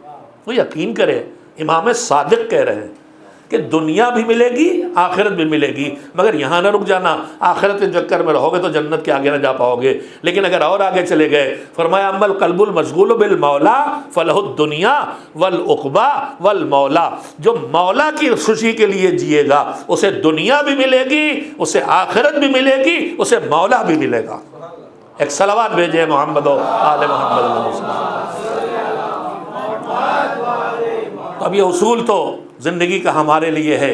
[SPEAKER 1] وہ یقین کرے، امام صادق کہہ رہے ہیں کہ دنیا بھی ملے گی، آخرت بھی ملے گی. مگر یہاں نہ رک جانا، آخرت کے چکر میں رہو گے تو جنت کے آگے نہ جا پاؤ گے. لیکن اگر اور آگے چلے گئے، فرمایا اما القلب المشغول بالمولا فلہ الدنیا والعقبہ والمولا. جو مولا کی خوشی کے لیے جیے گا اسے دنیا بھی ملے گی، اسے آخرت بھی ملے گی، اسے مولا بھی ملے گا. ایک صلوات بھیجے محمد و آل محمد۔ تو اب یہ اصول تو زندگی کا ہمارے لیے ہے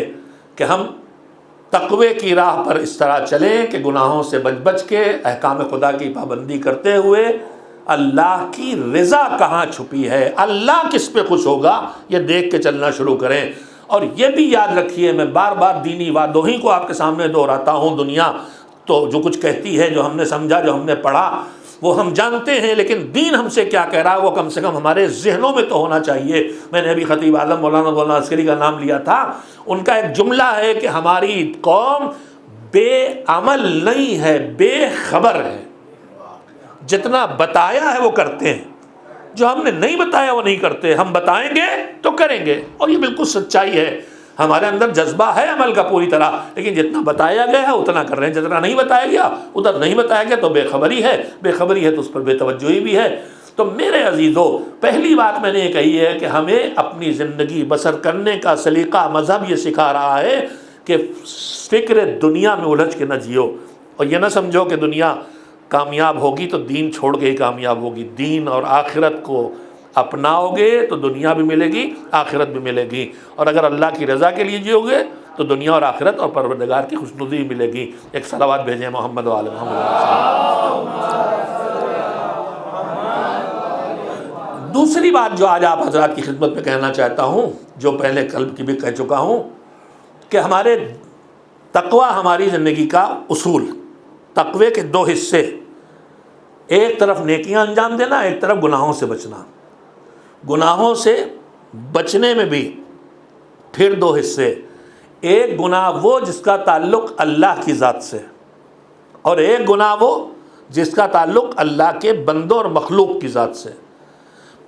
[SPEAKER 1] کہ ہم تقوی کی راہ پر اس طرح چلیں کہ گناہوں سے بچ بچ کے احکام خدا کی پابندی کرتے ہوئے اللہ کی رضا کہاں چھپی ہے، اللہ کس پہ خوش ہوگا، یہ دیکھ کے چلنا شروع کریں۔ اور یہ بھی یاد رکھیے، میں بار بار دینی باتوں ہی کو آپ کے سامنے دہراتا ہوں، دنیا تو جو کچھ کہتی ہے، جو ہم نے سمجھا، جو ہم نے پڑھا، وہ ہم جانتے ہیں، لیکن دین ہم سے کیا کہہ رہا ہے وہ کم سے کم ہمارے ذہنوں میں تو ہونا چاہیے۔ میں نے ابھی خطیب اعظم مولانا عسکری کا نام لیا تھا، ان کا ایک جملہ ہے کہ ہماری قوم بے عمل نہیں ہے، بے خبر ہے۔ جتنا بتایا ہے وہ کرتے ہیں، جو ہم نے نہیں بتایا وہ نہیں کرتے۔ ہم بتائیں گے تو کریں گے، اور یہ بالکل سچائی ہے۔ ہمارے اندر جذبہ ہے عمل کا پوری طرح، لیکن جتنا بتایا گیا ہے اتنا کر رہے ہیں، جتنا نہیں بتایا گیا ادھر نہیں بتایا گیا تو بے خبری ہے، بے خبری ہے تو اس پر بے توجہی بھی ہے۔ تو میرے عزیزو، پہلی بات میں نے یہ کہی ہے کہ ہمیں اپنی زندگی بسر کرنے کا سلیقہ مذہب یہ سکھا رہا ہے کہ فکر دنیا میں الجھ کے نہ جیو، اور یہ نہ سمجھو کہ دنیا کامیاب ہوگی تو دین چھوڑ کے ہی کامیاب ہوگی۔ دین اور آخرت کو اپناؤ گے تو دنیا بھی ملے گی، آخرت بھی ملے گی، اور اگر اللہ کی رضا کے لیے جیو گے تو دنیا اور آخرت اور پروردگار کی خوشنودی بھی ملے گی۔ ایک صلوات بھیجیں محمد و آل محمد۔ دوسری بات جو آج آپ حضرات کی خدمت میں کہنا چاہتا ہوں، جو پہلے کل کی بھی کہہ چکا ہوں، کہ ہمارے تقوی ہماری زندگی کا اصول، تقوی کے دو حصے، ایک طرف نیکیاں انجام دینا، ایک طرف گناہوں سے بچنا۔ گناہوں سے بچنے میں بھی پھر دو حصے، ایک گناہ وہ جس کا تعلق اللہ کی ذات سے، اور ایک گناہ وہ جس کا تعلق اللہ کے بندوں اور مخلوق کی ذات سے۔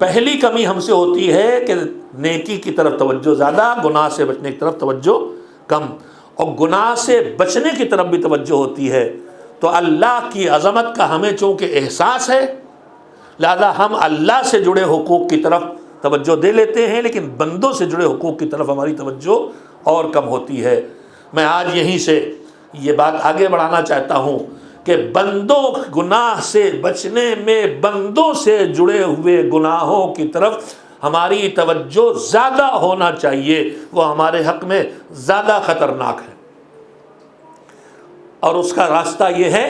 [SPEAKER 1] پہلی کمی ہم سے ہوتی ہے کہ نیکی کی طرف توجہ زیادہ، گناہ سے بچنے کی طرف توجہ کم، اور گناہ سے بچنے کی طرف بھی توجہ ہوتی ہے۔ تو اللہ کی عظمت کا ہمیں چونکہ احساس ہے، لہذا ہم اللہ سے جڑے حقوق کی طرف توجہ دے لیتے ہیں، لیکن بندوں سے جڑے حقوق کی طرف ہماری توجہ اور کم ہوتی ہے۔ میں آج یہیں سے یہ بات آگے بڑھانا چاہتا ہوں کہ بندوں گناہ سے بچنے میں بندوں سے جڑے ہوئے گناہوں کی طرف ہماری توجہ زیادہ ہونا چاہیے، وہ ہمارے حق میں زیادہ خطرناک ہے۔ اور اس کا راستہ یہ ہے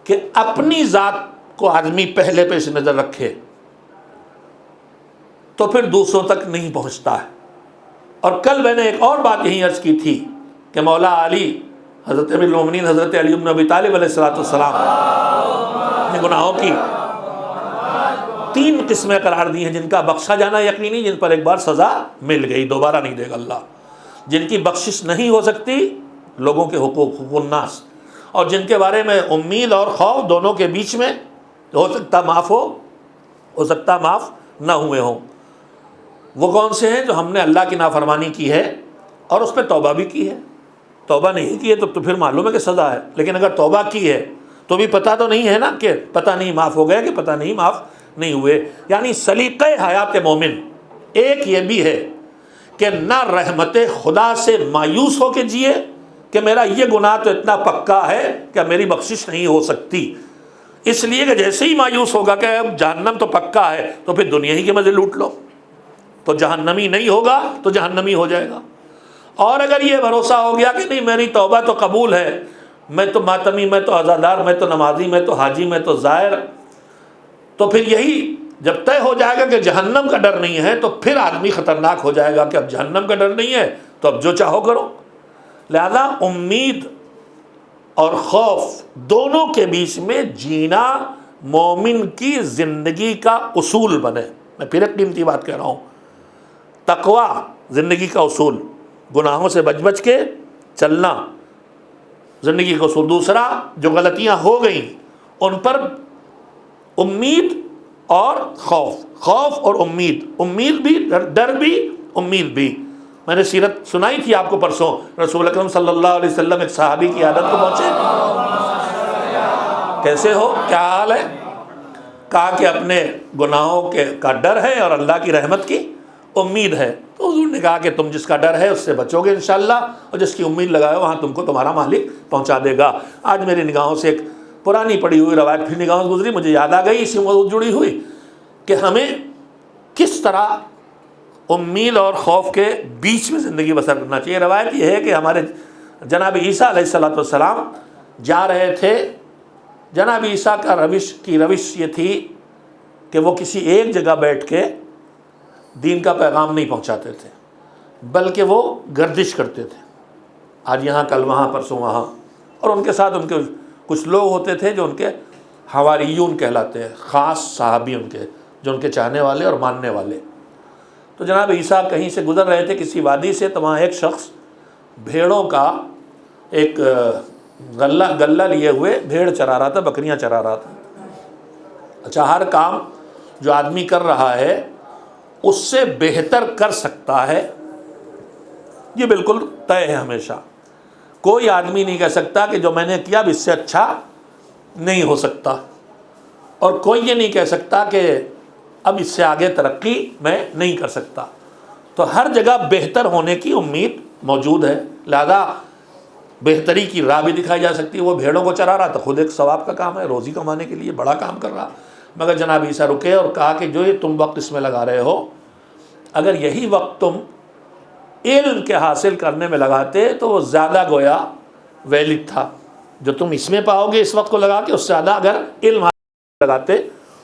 [SPEAKER 1] کہ اپنی ذات کو آدمی پہلے پیش نظر رکھے تو پھر دوسروں تک نہیں پہنچتا ہے۔ اور کل میں نے ایک اور بات یہیں عرض کی تھی کہ مولا علی، حضرت امیر المومنین حضرت علی بن ابی طالب علیہ السلام نے گناہوں کی 3 قسمیں قرار دی ہیں، جن کا بخشا جانا یقینی، جن پر ایک بار سزا مل گئی دوبارہ نہیں دے گا اللہ، جن کی بخشش نہیں ہو سکتی، لوگوں کے حقوق الناس، اور جن کے بارے میں امید اور خوف دونوں کے بیچ میں ہو سکتا معاف ہو سکتا معاف نہ ہوئے ہوں۔ وہ کون سے ہیں؟ جو ہم نے اللہ کی نافرمانی کی ہے اور اس پہ توبہ بھی کی ہے۔ توبہ نہیں کی ہے تو پھر معلوم ہے کہ سزا ہے، لیکن اگر توبہ کی ہے تو بھی پتہ تو نہیں ہے نا کہ پتہ نہیں معاف ہو گیا کہ پتہ نہیں معاف نہیں ہوئے۔ یعنی سلیقہ حیات مومن ایک یہ بھی ہے کہ نہ رحمت خدا سے مایوس ہو کے جیے کہ میرا یہ گناہ تو اتنا پکا ہے کہ میری بخشش نہیں ہو سکتی، اس لیے کہ جیسے ہی مایوس ہوگا کہ اب جہنم تو پکا ہے تو پھر دنیا ہی کے مزے لوٹ لو، تو جہنمی نہیں ہوگا تو جہنمی ہو جائے گا۔ اور اگر یہ بھروسہ ہو گیا کہ نہیں میری توبہ تو قبول ہے، میں تو ماتمی، میں تو عزادار، میں تو نمازی، میں تو حاجی، میں تو زائر، تو پھر یہی جب طے ہو جائے گا کہ جہنم کا ڈر نہیں ہے تو پھر آدمی خطرناک ہو جائے گا کہ اب جہنم کا ڈر نہیں ہے تو اب جو چاہو کرو۔ لہذا امید اور خوف دونوں کے بیچ میں جینا مومن کی زندگی کا اصول بنے۔ میں پھر ایک قیمتی بات کہہ رہا ہوں، تقوی زندگی کا اصول، گناہوں سے بچ بچ کے چلنا زندگی کا اصول۔ دوسرا، جو غلطیاں ہو گئیں ان پر امید اور خوف اور امید بھی، ڈر بھی، امید بھی۔ میں نے سیرت سنائی تھی آپ کو پرسوں، رسول اکرم صلی اللہ علیہ وسلم ایک صحابی کی عادت کو پہنچے، کیسے ہو، کیا حال ہے؟ کہا کہ اپنے گناہوں کا ڈر ہے اور اللہ کی رحمت کی امید ہے۔ تو حضور نے کہا کہ تم جس کا ڈر ہے اس سے بچو گے انشاءاللہ، اور جس کی امید لگائے وہاں تم کو تمہارا مالک پہنچا دے گا۔ آج میری نگاہوں سے ایک پرانی پڑی ہوئی روایت پھر نگاہوں سے گزری، مجھے یاد آ گئی، اسی موضوع جڑی ہوئی کہ ہمیں کس طرح امید اور خوف کے بیچ میں زندگی بسر کرنا چاہیے۔ روایت یہ ہے کہ ہمارے جناب عیسیٰ علیہ السلام جا رہے تھے، جناب عیسیٰ کی روش یہ تھی کہ وہ کسی ایک جگہ بیٹھ کے دین کا پیغام نہیں پہنچاتے تھے، بلکہ وہ گردش کرتے تھے، آج یہاں کل وہاں پرسوں وہاں، اور ان کے ساتھ ان کے کچھ لوگ ہوتے تھے جو ان کے حواریون کہلاتے ہیں، خاص صحابی ان کے، جو ان کے چاہنے والے اور ماننے والے۔ تو جناب عیسیٰ کہیں سے گزر رہے تھے کسی وادی سے، تو وہاں ایک شخص بھیڑوں کا ایک غلہ لیے ہوئے بھیڑ چرا رہا تھا، بکریاں چرا رہا تھا۔ اچھا، ہر کام جو آدمی کر رہا ہے اس سے بہتر کر سکتا ہے، یہ بالکل طے ہے ہمیشہ۔ کوئی آدمی نہیں کہہ سکتا کہ جو میں نے کیا اب اس سے اچھا نہیں ہو سکتا، اور کوئی یہ نہیں کہہ سکتا کہ اب اس سے آگے ترقی میں نہیں کر سکتا۔ تو ہر جگہ بہتر ہونے کی امید موجود ہے، لہذا بہتری کی راہ بھی دکھائی جا سکتی ہے۔ وہ بھیڑوں کو چرا رہا تھا، خود ایک ثواب کا کام ہے، روزی کمانے کے لیے بڑا کام کر رہا، مگر جناب عیسیٰ رکے اور کہا کہ جو یہ تم وقت اس میں لگا رہے ہو، اگر یہی وقت تم علم کے حاصل کرنے میں لگاتے تو وہ زیادہ گویا ویلڈ تھا، جو تم اس میں پاؤ گے اس وقت کو لگا کے، اس سے زیادہ اگر علم حاصل لگاتے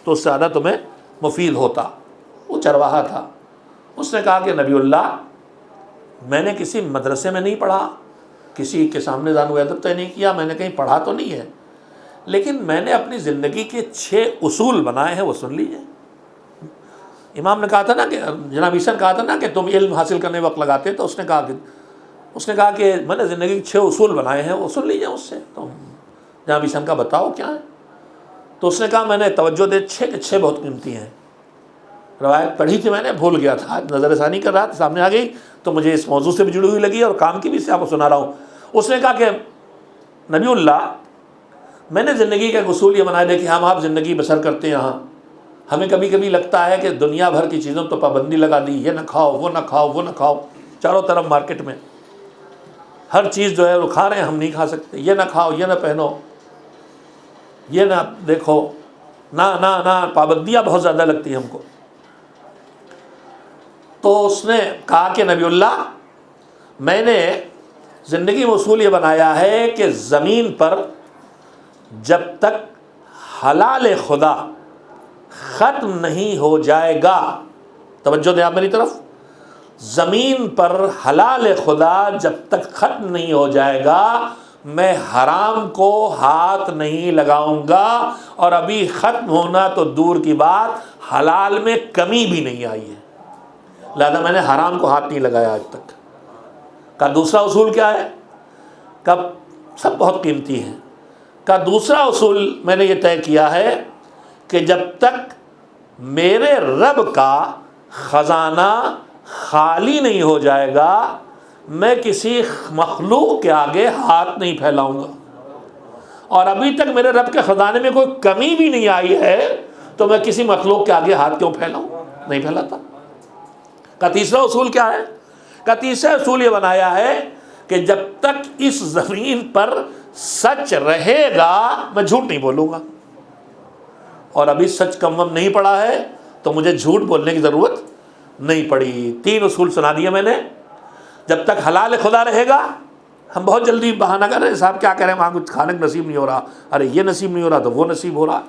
[SPEAKER 1] تو اس سے زیادہ تمہیں مفید ہوتا۔ وہ چرواہا تھا، اس نے کہا کہ نبی اللہ، میں نے کسی مدرسے میں نہیں پڑھا، کسی کے سامنے زانو ادب طے نہیں کیا، میں نے کہیں پڑھا تو نہیں ہے، لیکن میں نے اپنی زندگی کے 6 اصول بنائے ہیں، وہ سن لیجئے۔ امام نے کہا تھا نا کہ جناب عیسیٰ نے کہا تھا نا کہ تم علم حاصل کرنے وقت لگاتے، تو اس نے کہا کہ میں نے زندگی کے 6 اصول بنائے ہیں، وہ سن لیجئے اس سے۔ تو جناب عیسیٰ کا بتاؤ کیا ہے؟ تو اس نے کہا میں نے توجہ دے 6 کے 6 بہت قیمتی ہیں۔ روایت پڑھی تھی میں نے، بھول گیا تھا، نظر ثانی کر رہا تھا، سامنے آ گئی تو مجھے اس موضوع سے بھی جڑی ہوئی لگی اور کام کی بھی سے آپ کو سنا رہا ہوں۔ اس نے کہا کہ نبی اللہ، میں نے زندگی کا ایک اصول یہ بنایا، دیکھیں ہم آپ زندگی بسر کرتے ہیں یہاں، ہمیں کبھی کبھی لگتا ہے کہ دنیا بھر کی چیزوں تو پابندی لگا دی، یہ نہ کھاؤ، وہ نہ کھاؤ، وہ نہ کھاؤ، چاروں طرف مارکیٹ میں ہر چیز جو ہے وہ کھا رہے ہیں، ہم نہیں کھا سکتے، یہ نہ کھاؤ، یہ نہ پہنو، یہ نہ دیکھو، نہ پابندیاں بہت زیادہ لگتی ہیں ہم کو۔ تو اس نے کہا کہ نبی اللہ، میں نے زندگی میں اصول یہ بنایا ہے کہ زمین پر جب تک حلال خدا ختم نہیں ہو جائے گا، توجہ دیں آپ میری طرف، زمین پر حلال خدا جب تک ختم نہیں ہو جائے گا میں حرام کو ہاتھ نہیں لگاؤں گا، اور ابھی ختم ہونا تو دور کی بات، حلال میں کمی بھی نہیں آئی ہے، لہذا میں نے حرام کو ہاتھ نہیں لگایا آج تک۔ کا دوسرا اصول کیا ہے؟ کا سب بہت قیمتی ہیں۔ کا دوسرا اصول میں نے یہ طے کیا ہے کہ جب تک میرے رب کا خزانہ خالی نہیں ہو جائے گا میں کسی مخلوق کے آگے ہاتھ نہیں پھیلاؤں گا، اور ابھی تک میرے رب کے خزانے میں کوئی کمی بھی نہیں آئی ہے تو میں کسی مخلوق کے آگے ہاتھ کیوں پھیلاؤں؟ نہیں پھیلاتا۔ کا تیسرا اصول کیا ہے؟ کا تیسرا اصول یہ بنایا ہے کہ جب تک اس زمین پر سچ رہے گا میں جھوٹ نہیں بولوں گا، اور ابھی سچ کم وم نہیں پڑا ہے تو مجھے جھوٹ بولنے کی ضرورت نہیں پڑی۔ 3 اصول سنا دیے میں نے۔ جب تک حلال خدا رہے گا، ہم بہت جلدی بہانہ کر رہے ہیں، صاحب کیا کریں، وہاں کچھ کھانے کا نصیب نہیں ہو رہا، ارے یہ نصیب نہیں ہو رہا تو وہ نصیب ہو رہا،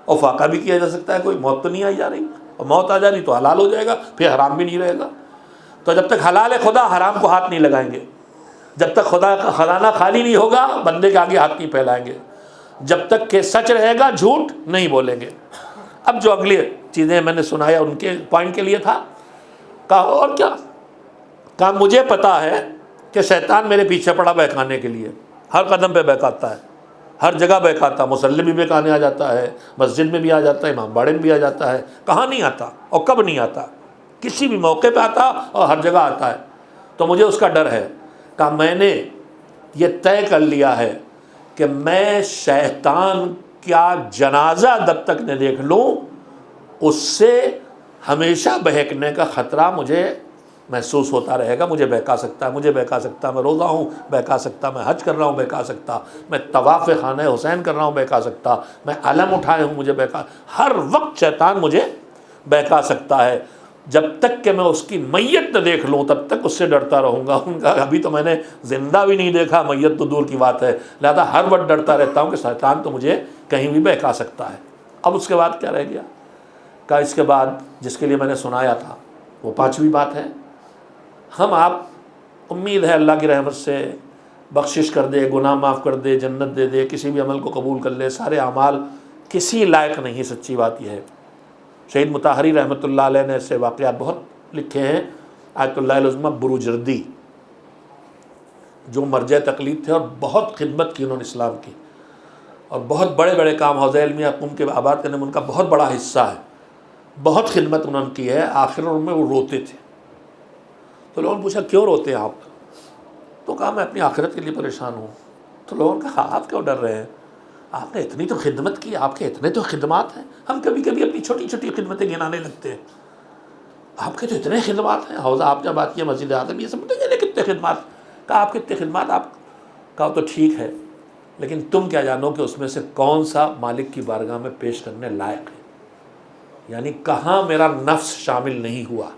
[SPEAKER 1] اور فاقہ بھی کیا جا سکتا ہے، کوئی موت تو نہیں آئی جا رہی، اور موت آ جا رہی تو حلال ہو جائے گا، پھر حرام بھی نہیں رہے گا۔ تو جب تک حلال خدا، حرام کو ہاتھ نہیں لگائیں گے، جب تک خدا کا خزانہ خالی نہیں ہوگا بندے کے آگے ہاتھ نہیں پھیلائیں گے، جب تک کہ سچ رہے گا جھوٹ نہیں بولیں گے۔ اب جو اگلی چیزیں میں نے سنایا ان کے پوائنٹ کے لیے تھا، کہا اور کیا؟ کہا مجھے پتا ہے کہ شیطان میرے پیچھے پڑا بہکانے کے لیے، ہر قدم پہ بہکاتا ہے، ہر جگہ بہکاتا، مصلی بھی بہکانے آ جاتا ہے، مسجد میں بھی آ جاتا ہے، امام باڑے میں بھی آ جاتا ہے، کہاں نہیں آتا اور کب نہیں آتا، کسی بھی موقع پہ آتا اور ہر جگہ آتا ہے، تو مجھے اس کا ڈر ہے۔ کہا میں نے یہ طے کر لیا ہے کہ میں شیطان کا جنازہ جب تک نہ دیکھ لوں اس سے ہمیشہ بہکنے کا خطرہ مجھے محسوس ہوتا رہے گا مجھے بہکا سکتا ہے، مجھے بہکا سکتا ہے، میں روزہ ہوں بہکا سکتا، میں حج کر رہا ہوں بہکا سکتا، میں طواف خانہ حسین کر رہا ہوں بہکا سکتا، میں علم اٹھائے ہوں مجھے بہکا، ہر وقت شیطان مجھے بہکا سکتا ہے۔ جب تک کہ میں اس کی میت نہ دیکھ لوں تب تک اس سے ڈرتا رہوں گا۔ ان کا ابھی تو میں نے زندہ بھی نہیں دیکھا، میت تو دور کی بات ہے، لہذا ہر وقت ڈرتا رہتا ہوں کہ شیطان تو مجھے کہیں بھی بہکا سکتا ہے۔ اب اس کے بعد کیا رہ گیا؟ کہا اس کے بعد جس کے لیے میں نے سنایا تھا وہ پانچویں بات ہے، ہم آپ امید ہے اللہ کی رحمت سے بخشش کر دے، گناہ معاف کر دے، جنت دے دے، کسی بھی عمل کو قبول کر لے، سارے اعمال کسی لائق نہیں۔ سچی بات یہ ہے، شہید مطہری رحمۃ اللہ علیہ نے ایسے واقعات بہت لکھے ہیں۔ آیت اللہ العظمہ بروجردی جو مرجع تقلید تھے اور بہت خدمت کی انہوں نے اسلام کی، اور بہت بڑے بڑے کام حوزہ علمیہ قم کے آباد کرنے میں ان کا بہت بڑا حصہ ہے، بہت خدمت انہوں نے کی ہے۔ آخر میں وہ روتے تھے، تو لوگوں نے پوچھا کیوں روتے ہیں آپ؟ تو کہا میں اپنی آخرت کے لیے پریشان ہوں۔ تو لوگوں نے کہا آپ کیوں ڈر رہے ہیں؟ آپ نے اتنی تو خدمت کی، آپ کے اتنے تو خدمات ہیں، ہم کبھی کبھی اپنی چھوٹی چھوٹی خدمتیں گنانے لگتے ہیں، آپ کے تو اتنے خدمات ہیں، حوضہ آپ نے بات کیا، مسجد اعظم، یہ سب مجھے کتنے خدمات؟ کہا آپ کتنے خدمات؟ آپ کہا تو ٹھیک ہے، لیکن تم کیا جانو کہ اس میں سے کون سا مالک کی بارگاہ میں پیش کرنے لائق ہے، یعنی کہاں میرا نفس شامل نہیں ہوا۔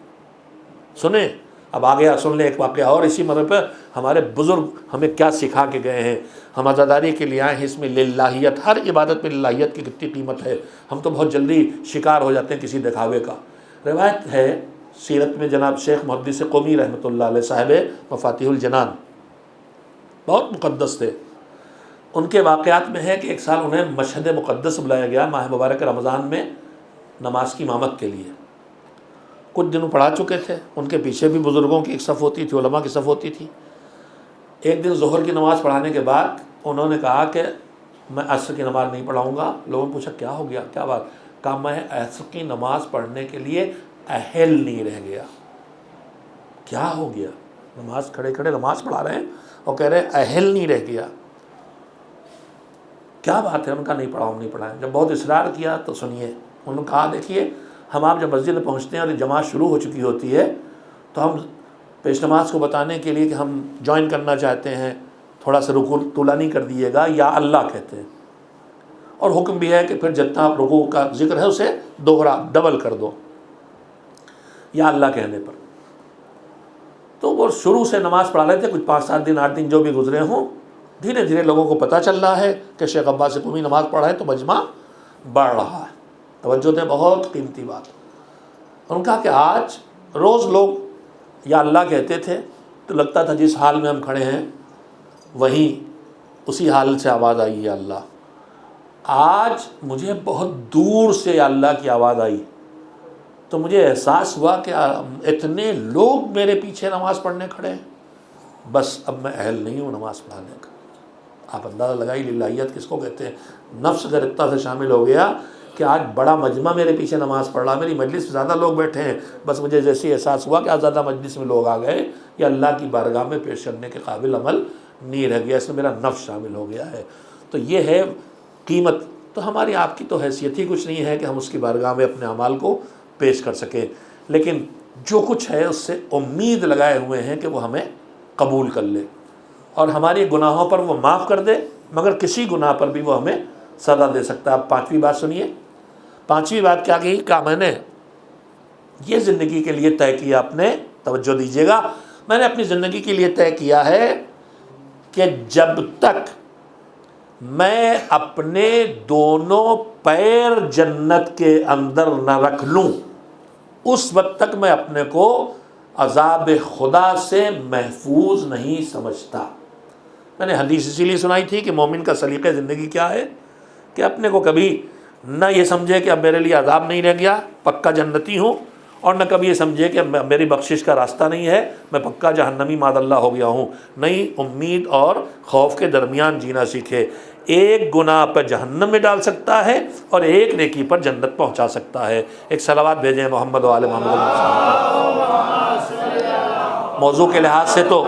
[SPEAKER 1] سنیں اب آگے سن لیں ایک واقعہ اور اسی مرے پہ ہمارے بزرگ ہمیں کیا سکھا کے گئے ہیں۔ ہم عزاداری کے لیے آئے ہیں، اس میں للہیت، ہر عبادت میں للہیت کی کتنی قیمت ہے، ہم تو بہت جلدی شکار ہو جاتے ہیں کسی دکھاوے کا۔ روایت ہے سیرت میں جناب شیخ محدث قومی رحمۃ اللہ علیہ صاحب مفاتیح الجنان بہت مقدس تھے، ان کے واقعات میں ہے کہ ایک سال انہیں مشہد مقدس بلایا گیا ماہ مبارک رمضان میں نماز کی امامت کے لیے۔ کچھ دنوں پڑھا چکے تھے، ان کے پیچھے بھی بزرگوں کی ایک صف ہوتی تھی، علماء کی صف ہوتی تھی۔ ایک دن ظہر کی نماز پڑھانے کے بعد انہوں نے کہا کہ میں عصر کی نماز نہیں پڑھاؤں گا۔ لوگوں نے پوچھا کیا ہو گیا، کیا بات؟ کہا میں عصر کی نماز پڑھنے کے لیے اہل نہیں رہ گیا۔ کیا ہو گیا؟ نماز کھڑے کھڑے نماز پڑھا رہے ہیں اور کہہ رہے اہل نہیں رہ گیا، کیا بات ہے؟ ان کا نہیں پڑھاؤں، نہیں پڑھائیں۔ جب بہت اصرار کیا تو سنیے، انہوں نے کہا دیکھیے ہم آپ جب مسجد میں پہنچتے ہیں اور جماعت شروع ہو چکی ہوتی ہے تو ہم پیش نماز کو بتانے کے لیے کہ ہم جوائن کرنا چاہتے ہیں، تھوڑا سا رکوع طولانی کر دیے گا، یا اللہ کہتے ہیں، اور حکم بھی ہے کہ پھر جتنا رکوع کا ذکر ہے اسے دوہرا ڈبل کر دو یا اللہ کہنے پر۔ تو وہ شروع سے نماز پڑھا رہے تھے، کچھ 5-7 دن 8 دن جو بھی گزرے ہوں، دھیرے دھیرے لوگوں کو پتہ چل رہا ہے کہ شیخ عباس قمی نماز پڑھ رہے ہیں تو مجمع بڑھ رہا ہے۔ توجہ دیں، بہت قیمتی بات۔ انہوں نے کہا کہ آج روز لوگ یا اللہ کہتے تھے تو لگتا تھا جس حال میں ہم کھڑے ہیں وہیں اسی حال سے آواز آئی یا اللہ۔ آج مجھے بہت دور سے یا اللہ کی آواز آئی تو مجھے احساس ہوا کہ اتنے لوگ میرے پیچھے نماز پڑھنے کھڑے ہیں، بس اب میں اہل نہیں ہوں نماز پڑھانے کا۔ آپ اندازہ لگائی للہیت کس کو کہتے ہیں۔ نفس اگر اتنا سے شامل ہو گیا کہ آج بڑا مجمع میرے پیچھے نماز پڑھ رہا، میری مجلس میں زیادہ لوگ بیٹھے ہیں، بس مجھے جیسے احساس ہوا کہ آج زیادہ مجلس میں لوگ آ گئے، یا اللہ کی بارگاہ میں پیش کرنے کے قابل عمل نہیں رہ گیا، اس میں میرا نفس شامل ہو گیا ہے۔ تو یہ ہے قیمت۔ تو ہماری آپ کی تو حیثیت ہی کچھ نہیں ہے کہ ہم اس کی بارگاہ میں اپنے اعمال کو پیش کر سکیں، لیکن جو کچھ ہے اس سے امید لگائے ہوئے ہیں کہ وہ ہمیں قبول کر لے اور ہماری گناہوں پر وہ معاف کر دے، مگر کسی گناہ پر بھی وہ ہمیں سزا دے سکتا ہے۔ اب 5ویں بات سنیے۔ 5ویں بات کیا کہی؟ کہا میں نے یہ زندگی کے لیے طے کیا، اپنے توجہ دیجیے گا، میں نے اپنی زندگی کے لیے طے کیا ہے کہ جب تک میں اپنے دونوں پیر جنت کے اندر نہ رکھ لوں اس وقت تک میں اپنے کو عذاب خدا سے محفوظ نہیں سمجھتا۔ میں نے حدیث اسی لیے سنائی تھی کہ مومن کا سلیقہ زندگی کیا ہے کہ اپنے کو کبھی نہ یہ سمجھے کہ اب میرے لیے عذاب نہیں رہ گیا، پکا جنتی ہوں، اور نہ کبھی یہ سمجھے کہ میری بخشش کا راستہ نہیں ہے، میں پکا جہنمی معاذ اللہ ہو گیا ہوں۔ نہیں، امید اور خوف کے درمیان جینا سیکھے۔ ایک گناہ پر جہنم میں ڈال سکتا ہے اور ایک نیکی پر جنت پہنچا سکتا ہے۔ ایک صلوات بھیجیں محمد و آل محمد۔ موضوع کے لحاظ سے تو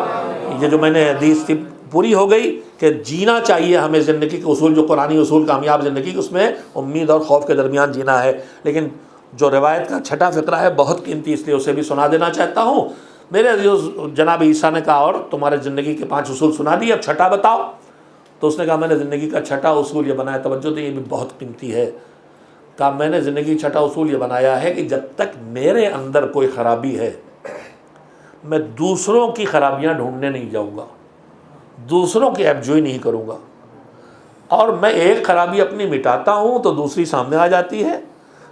[SPEAKER 1] یہ جو میں نے حدیث تھی پوری ہو گئی کہ جینا چاہیے ہمیں زندگی کے اصول، جو قرآنی اصول کامیاب زندگی، اس میں امید اور خوف کے درمیان جینا ہے۔ لیکن جو روایت کا چھٹا فقرہ ہے بہت قیمتی، اس لیے اسے بھی سنا دینا چاہتا ہوں۔ میرے عزیز جناب عیسیٰ نے کہا اور تمہارے زندگی کے 5 اصول سنا دیے، اب چھٹا بتاؤ. تو اس نے کہا میں نے زندگی کا چھٹا اصول یہ بنایا، توجہ دیں یہ بھی بہت قیمتی ہے. کہا میں نے زندگی کا چھٹا اصول یہ بنایا ہے کہ جب تک میرے اندر کوئی خرابی ہے میں دوسروں کی خرابیاں ڈھونڈنے نہیں جاؤں گا، دوسروں کی عیب جوئی نہیں کروں گا. اور میں ایک خرابی اپنی مٹاتا ہوں تو دوسری سامنے آ جاتی ہے.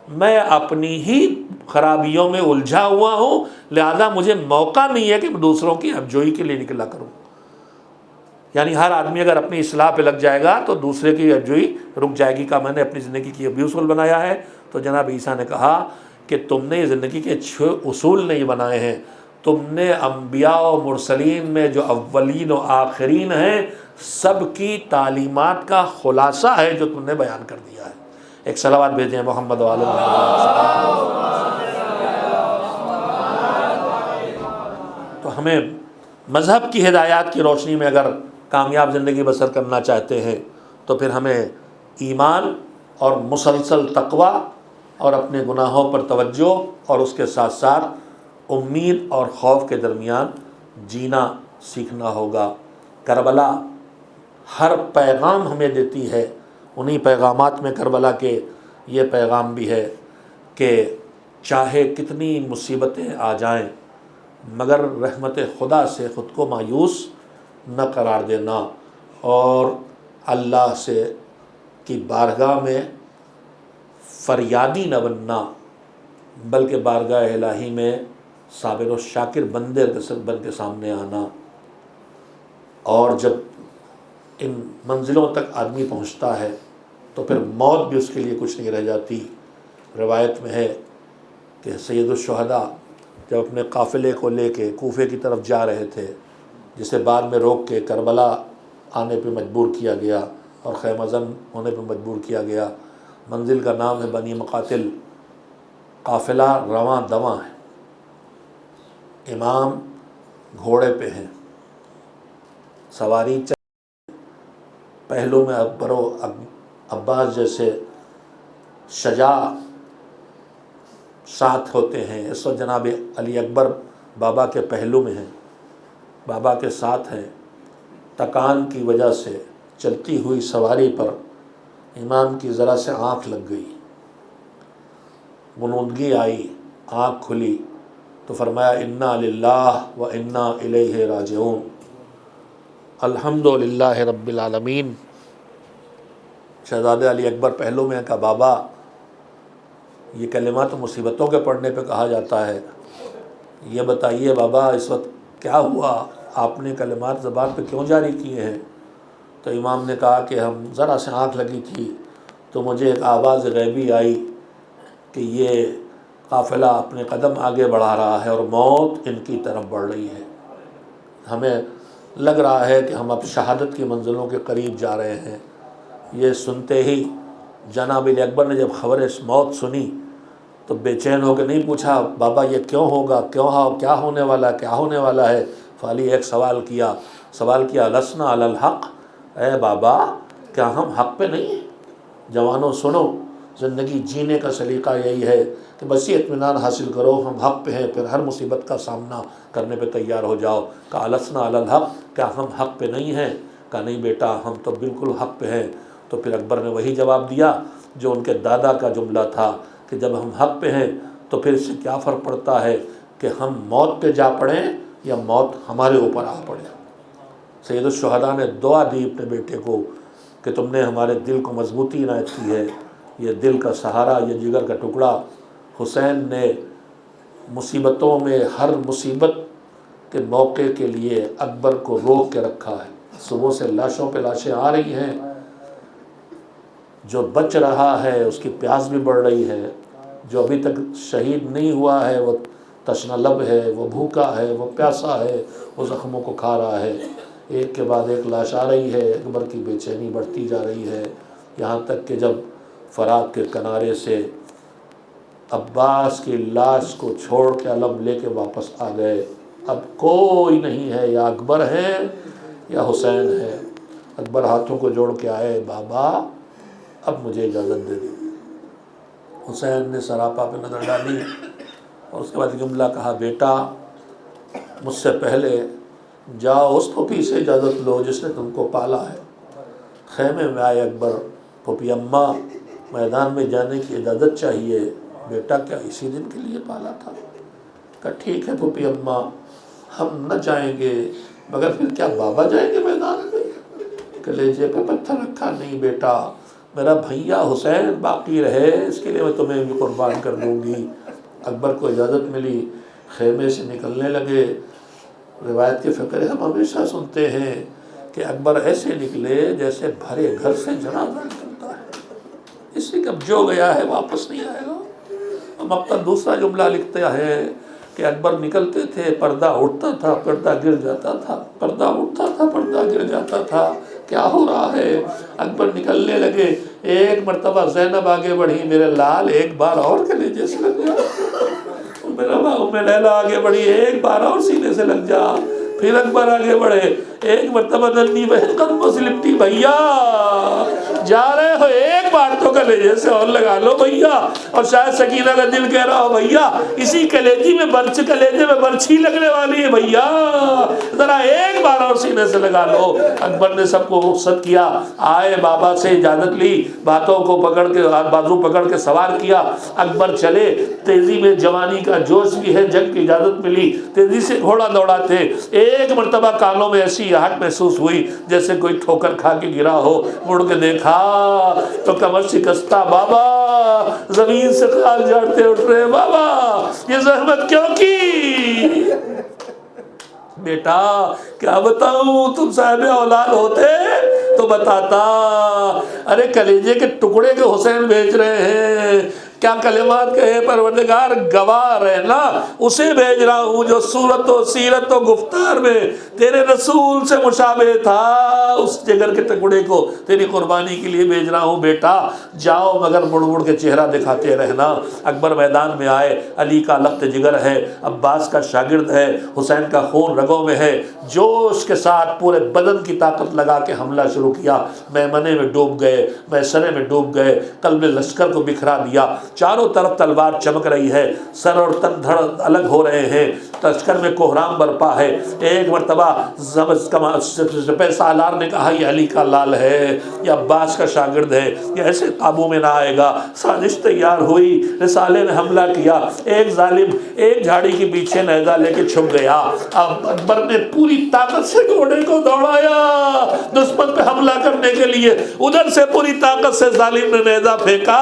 [SPEAKER 1] میں اپنی ہی خرابیوں میں الجھا ہوا ہوں، لہذا مجھے موقع نہیں ہے کہ میں دوسروں کی عیب جوئی کے لیے نکلا کروں. یعنی ہر آدمی اگر اپنی اصلاح پہ لگ جائے گا تو دوسرے کی عیب جوئی رک جائے گی. کہ میں نے اپنی زندگی کی یہ اصول بنایا ہے. تو جناب عیسیٰ نے کہا کہ تم نے زندگی کے 6 اصول نہیں بنائے ہیں، تم نے انبیاء و مرسلین میں جو اولین و آخرین ہیں سب کی تعلیمات کا خلاصہ ہے جو تم نے بیان کر دیا ہے. ایک صلوات بھیجیں محمد وعلی محمد. تو ہمیں مذہب کی ہدایات کی روشنی میں اگر کامیاب زندگی بسر کرنا چاہتے ہیں تو پھر ہمیں ایمان اور مسلسل تقوی اور اپنے گناہوں پر توجہ اور اس کے ساتھ ساتھ امید اور خوف کے درمیان جینا سیکھنا ہوگا. کربلا ہر پیغام ہمیں دیتی ہے، انہی پیغامات میں کربلا کے یہ پیغام بھی ہے کہ چاہے کتنی مصیبتیں آ جائیں مگر رحمت خدا سے خود کو مایوس نہ قرار دینا اور اللہ سے کی بارگاہ میں فریادی نہ بننا بلکہ بارگاہ الہی میں صابر و شاکر بندے بن کے سامنے آنا. اور جب ان منزلوں تک آدمی پہنچتا ہے تو پھر موت بھی اس کے لیے کچھ نہیں رہ جاتی. روایت میں ہے کہ سید الشہداء جب اپنے قافلے کو لے کے کوفے کی طرف جا رہے تھے، جسے بعد میں روک کے کربلا آنے پہ مجبور کیا گیا اور خیمہ زن ہونے پہ مجبور کیا گیا. منزل کا نام ہے بنی مقاتل. قافلہ رواں دواں ہے، امام گھوڑے پہ ہیں، سواری پہلو میں اکبر و عباس جیسے شجاع ساتھ ہوتے ہیں. اس وقت جناب علی اکبر بابا کے پہلو میں ہیں، بابا کے ساتھ ہیں. تکان کی وجہ سے چلتی ہوئی سواری پر امام کی ذرا سے آنکھ لگ گئی، غنودگی آئی، آنکھ کھلی تو فرمایا انا للہ و انا الیہ راجعون، الحمدللہ رب العالمین. شہزادہ علی اکبر پہلو میں کہا بابا یہ کلمہ تو مصیبتوں کے پڑھنے پہ کہا جاتا ہے، یہ بتائیے بابا اس وقت کیا ہوا، آپ نے کلمات زبان پہ کیوں جاری کیے ہیں؟ تو امام نے کہا کہ ہم ذرا سے آنکھ لگی تھی تو مجھے ایک آواز غیبی آئی کہ یہ قافلہ اپنے قدم آگے بڑھا رہا ہے اور موت ان کی طرف بڑھ رہی ہے. ہمیں لگ رہا ہے کہ ہم اب شہادت کی منزلوں کے قریب جا رہے ہیں. یہ سنتے ہی جناب علی اکبر نے جب خبر اس موت سنی تو بے چین ہو کے نہیں پوچھا بابا یہ کیوں ہوگا، کیا ہونے والا ہے، کیا ہونے والا ہے. فعلی ایک سوال کیا لسنا علی الحق، اے بابا کیا ہم حق پہ نہیں ہیں؟ جوانوں سنو، زندگی جینے کا سلیقہ یہی ہے کہ بس یہ اطمینان حاصل کرو ہم حق پہ ہیں، پھر ہر مصیبت کا سامنا کرنے پہ تیار ہو جاؤ. کہا لسنا علی الحق، کیا ہم حق پہ نہیں ہیں؟ کہا نہیں بیٹا ہم تو بالکل حق پہ ہیں. تو پھر اکبر نے وہی جواب دیا جو ان کے دادا کا جملہ تھا کہ جب ہم حق پہ ہیں تو پھر اس سے کیا فرق پڑتا ہے کہ ہم موت پہ جا پڑیں یا موت ہمارے اوپر آ پڑے. سید الشہداء نے دعا دی اپنے بیٹے کو کہ تم نے ہمارے دل کو مضبوطی عنایت کی ہے، یہ دل کا سہارا، یہ جگر کا ٹکڑا. حسین نے مصیبتوں میں ہر مصیبت کے موقع کے لیے اکبر کو روک کے رکھا ہے. صبح سے لاشوں پہ لاشیں آ رہی ہیں، جو بچ رہا ہے اس کی پیاس بھی بڑھ رہی ہے، جو ابھی تک شہید نہیں ہوا ہے وہ تشنہ لب ہے، وہ بھوکا ہے، وہ پیاسا ہے، وہ زخموں کو کھا رہا ہے. ایک کے بعد ایک لاش آ رہی ہے، اکبر کی بے چینی بڑھتی جا رہی ہے، یہاں تک کہ جب فرات کے کنارے سے عباس کی لاش کو چھوڑ کے علم لے کے واپس آ گئے. اب کوئی نہیں ہے، یا اکبر ہے یا حسین ہے. اکبر ہاتھوں کو جوڑ کے آئے، بابا اب مجھے اجازت دے دی. حسین نے سراپا پہ نظر ڈالی اور اس کے بعد جملہ کہا بیٹا مجھ سے پہلے جاؤ اس پھوپھی سے اجازت لو جس نے تم کو پالا ہے۔ خیمے میں آئے اکبر، پھوپھی اماں میدان میں جانے کی اجازت چاہیے۔ بیٹا کیا اسی دن کے لیے پالا تھا؟ کہا ٹھیک ہے پھوپھی اماں ہم نہ جائیں گے، مگر پھر کیا بابا جائیں گے میدان میں؟ کلیجے پہ پتھر رکھا، نہیں بیٹا میرا بھیا حسین باقی رہے اس کے لیے میں تمہیں بھی قربان کر دوں گی۔ اکبر کو اجازت ملی، خیمے سے نکلنے لگے۔ روایت کے فقرے ہم ہمیشہ سنتے ہیں کہ اکبر ایسے نکلے جیسے بھرے گھر سے جنازہ نکلتا ہے، اسی کا جو گیا ہے واپس نہیں آئے گا۔ ہم اپنا دوسرا جملہ لکھتے ہیں کہ اکبر نکلتے تھے، پردہ اٹھتا تھا پردہ گر جاتا تھا، پردہ اٹھتا تھا پردہ گر جاتا تھا۔ کیا ہو رہا ہے؟ اکبر نکلنے لگے، ایک مرتبہ زینب آگے بڑھی، میرے لال ایک بار اور کلیجے سے لگ جا۔ میرا ام لیلا آگے بڑھی، ایک بار اور سینے سے لگ جا۔ پھر اکبر آگے بڑھے، ایک مرتبہ ننھی بہن قدموں سے لپٹی، بھیا جا رہے ہو ایک بار تو کلیجے سے اور لگا لو بھیا۔ اور شاید سکینہ کا دل کہہ رہا ہو بھیا اسی کلیجے میں برچھی لگنے والی ہے بھیا، ذرا ایک بار اور سینے سے لگا لو۔ اکبر نے سب کو رخصت کیا، آئے بابا سے اجازت لی، باتوں کو پکڑ کے بازو پکڑ کے سوار کیا، اکبر چلے۔ تیزی میں جوانی کا جوش بھی ہے، جنگ کی اجازت ملی، تیزی سے گھوڑا دوڑاتے۔ ایک مرتبہ کانوں میں ایسی آہٹ محسوس ہوئی جیسے کوئی ٹھوکر کھا کے گرا ہو، مڑ کے دیکھا تو کمر شکستہ بابا زمین سے خال جھاڑتے اٹھ رہے، بابا یہ زحمت کیوں کی؟ بیٹا کیا بتاؤں، تم صاحب اولاد ہوتے تو بتاتا۔ ارے کلیجے کے ٹکڑے کے حسین بھیج رہے ہیں، کیا کلمات کہے پروردگار گواہ رہنا، اسے بھیج رہا ہوں جو صورت و سیرت و گفتار میں تیرے رسول سے مشابہ تھا، اس جگر کے ٹکڑے کو تیری قربانی کے لیے بھیج رہا ہوں۔ بیٹا جاؤ مگر مڑ مڑ کے چہرہ دکھاتے رہنا۔ اکبر میدان میں آئے، علی کا لخت جگر ہے، عباس کا شاگرد ہے، حسین کا خون رگوں میں ہے، جوش کے ساتھ پورے بدن کی طاقت لگا کے حملہ شروع کیا۔ میمنے میں ڈوب گئے، میسرے میں ڈوب گئے، قلب لشکر کو بکھرا دیا۔ چاروں طرف تلوار چمک رہی ہے، سر اور تن دھڑ الگ ہو رہے ہیں، لشکر میں کوہرام برپا ہے۔ ایک مرتبہ سپہ سالار نے کہا یہ علی کا لال ہے، یہ عباس کا شاگرد ہے، یہ ایسے قابو میں نہ آئے گا۔ سازش تیار ہوئی، رسالے نے حملہ کیا، ایک ظالم ایک جھاڑی کے پیچھے نیزہ لے کے چھپ گیا۔ اب اکبر نے پوری طاقت سے گھوڑے کو دوڑایا دشمن پہ حملہ کرنے کے لیے، ادھر سے پوری طاقت سے ظالم نے نیزہ پھینکا،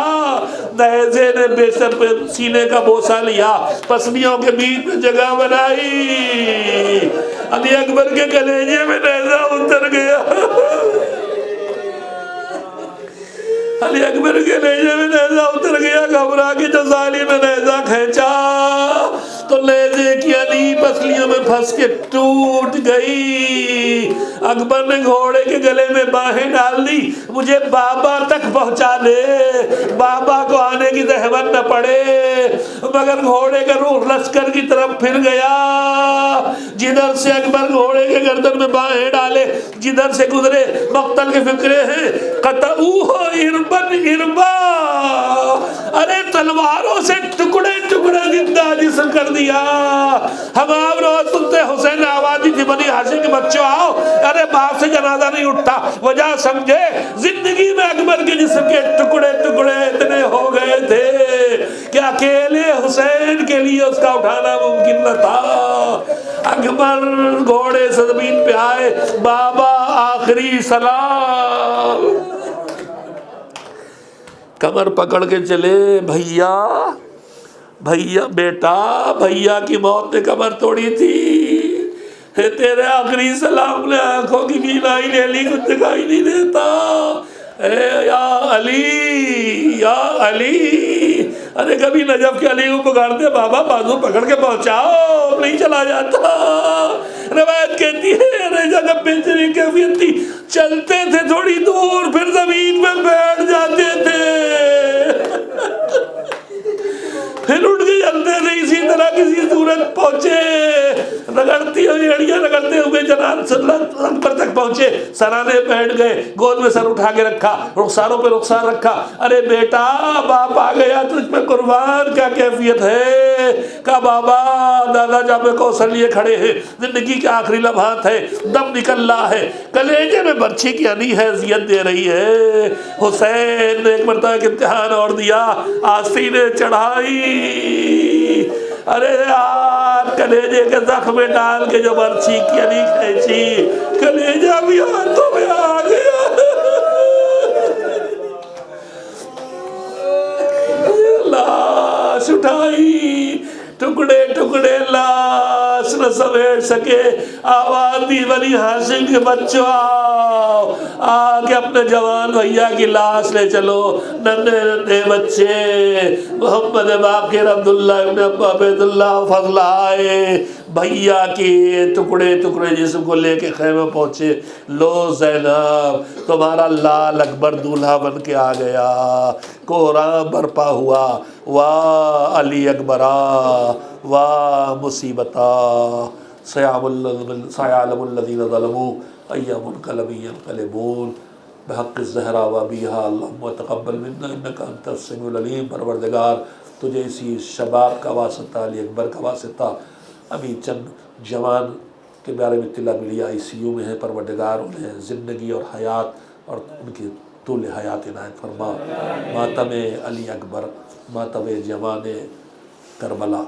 [SPEAKER 1] نیزے نے بے سر پہ سینے کا بوسہ لیا، پسلیوں کے بیچ میں جگہ بنائی، علی اکبر کے کلیجے میں نیزہ اتر گیا، علی اکبر کے نیزے میں نیزہ اتر گیا۔ گھبرا کے جو ظالم نے نیزہ کھینچا تو نیزے کی علی پسلیوں میں پھنس کے ٹوٹ گئی۔ اکبر نے گھوڑے کے گلے میں باہیں ڈال دی، مجھے بابا تک پہنچا دے، بابا کو آنے کی زحمت نہ پڑے، مگر گھوڑے کا رخ لشکر کی طرف پھر گیا۔ جدھر سے اکبر گھوڑے کے گردن میں باہیں ڈالے، جدھر سے گزرے مقتل کے فکرے ہیں، قطعوہ اربن اربا، ارے تلواروں سے ٹکڑے ٹکڑے زندہ جسم کر دیا۔ ہم آپ روز سنتے حسین نے آواز دی تھی بنی ہاشم کے بچوں آؤ، ارے باپ سے جنازہ نہیں اٹھتا، وجہ سمجھے زندگی میں اکبر کے جسم کے ٹکڑے ٹکڑے اتنے ہو گئے تھے کہ اکیلے حسین کے لیے اس کا اٹھانا ممکن نہ تھا۔ اکبر گھوڑے سے زمین پہ آئے، بابا آخری سلام، کمر پکڑ کے چلے، بھیا بھیا بیٹا بھیا کی موت نے کمر توڑی تھی، تیرے آخری سلام نے آنکھوں کی بینائی نے علی کو دکھائی نہیں دیتا، اے یا علی یا علی۔ ارے کبھی نجف کے علی کو پکارتے بابا بازو پکڑ کے پہنچاؤ، نہیں چلا جاتا۔ روایت کہتی ہے ارے جگہ بہترین کیفیت تھی، چلتے تھے تھوڑی دور پھر زمین میں بیٹھ جاتے تھے، پھر اٹھ کے چلتے تھے، اسی طرح کسی صورت پہنچے رگڑتی ہوئی اڑیاں رگڑتے ہوئے جناب لب پر تک پہنچے، سرانے بیٹھ گئے، گود میں سر اٹھا کے رکھا، رخساروں پہ رخسار رکھا. ارے بیٹا باپ آ گیا تجھ پہ قربان، کیا کیفیت ہے؟ کہا بابا دادا جان پہ کوثر لیے کھڑے ہیں، زندگی کے آخری لمحات ہے، دم نکل رہا ہے، کلیجے میں برچھی کی انی ہے، اذیت دے رہی ہے. حسین نے ایک مرتبہ ایک امتحان اور دیا، آستین نے چڑھائی. ارے یار کلیجے کے زخم میں ڈال کے جو برچھی کی انی کھینچی، کلیجہ بھی ہاتھوں میں آ گیا. لاش اٹھائی، ٹکڑے ٹکڑے لاش نہ سمیٹ سکے. آواز دی بنی ہاشم کے بچوں آؤ، آگے اپنے جوان بھیا کی لاش لے چلو. ننھے ننھے بچے محمد باقر عبداللہ ابن ابا عبید اللہ فضل آئے، بھیا کی ٹکڑے ٹکڑے جسم کو لے کے خیمہ پہنچے. لو زینب تمہارا لال اکبر دولہا بن کے آ گیا. کوہرام برپا ہوا. واہ علی اکبرا واہ مصیبتا، سیعلم الذین ظلموا ای منقلب ینقلبون. بحق الزہرا و ابیہا اللہم تقبل منا انکا انت السمیع العلیم. پروردگار تجھے اسی شباب کا واسطہ، علی اکبر کا واسطہ، ابھی چند جوان کے بارے میں اطلاع ملی آئی سی یو میں ہے، پروردگار انہیں زندگی اور حیات اور ان کی طول حیات عنایت فرما. ماتم علی اکبر، ماتم جوان کربلا.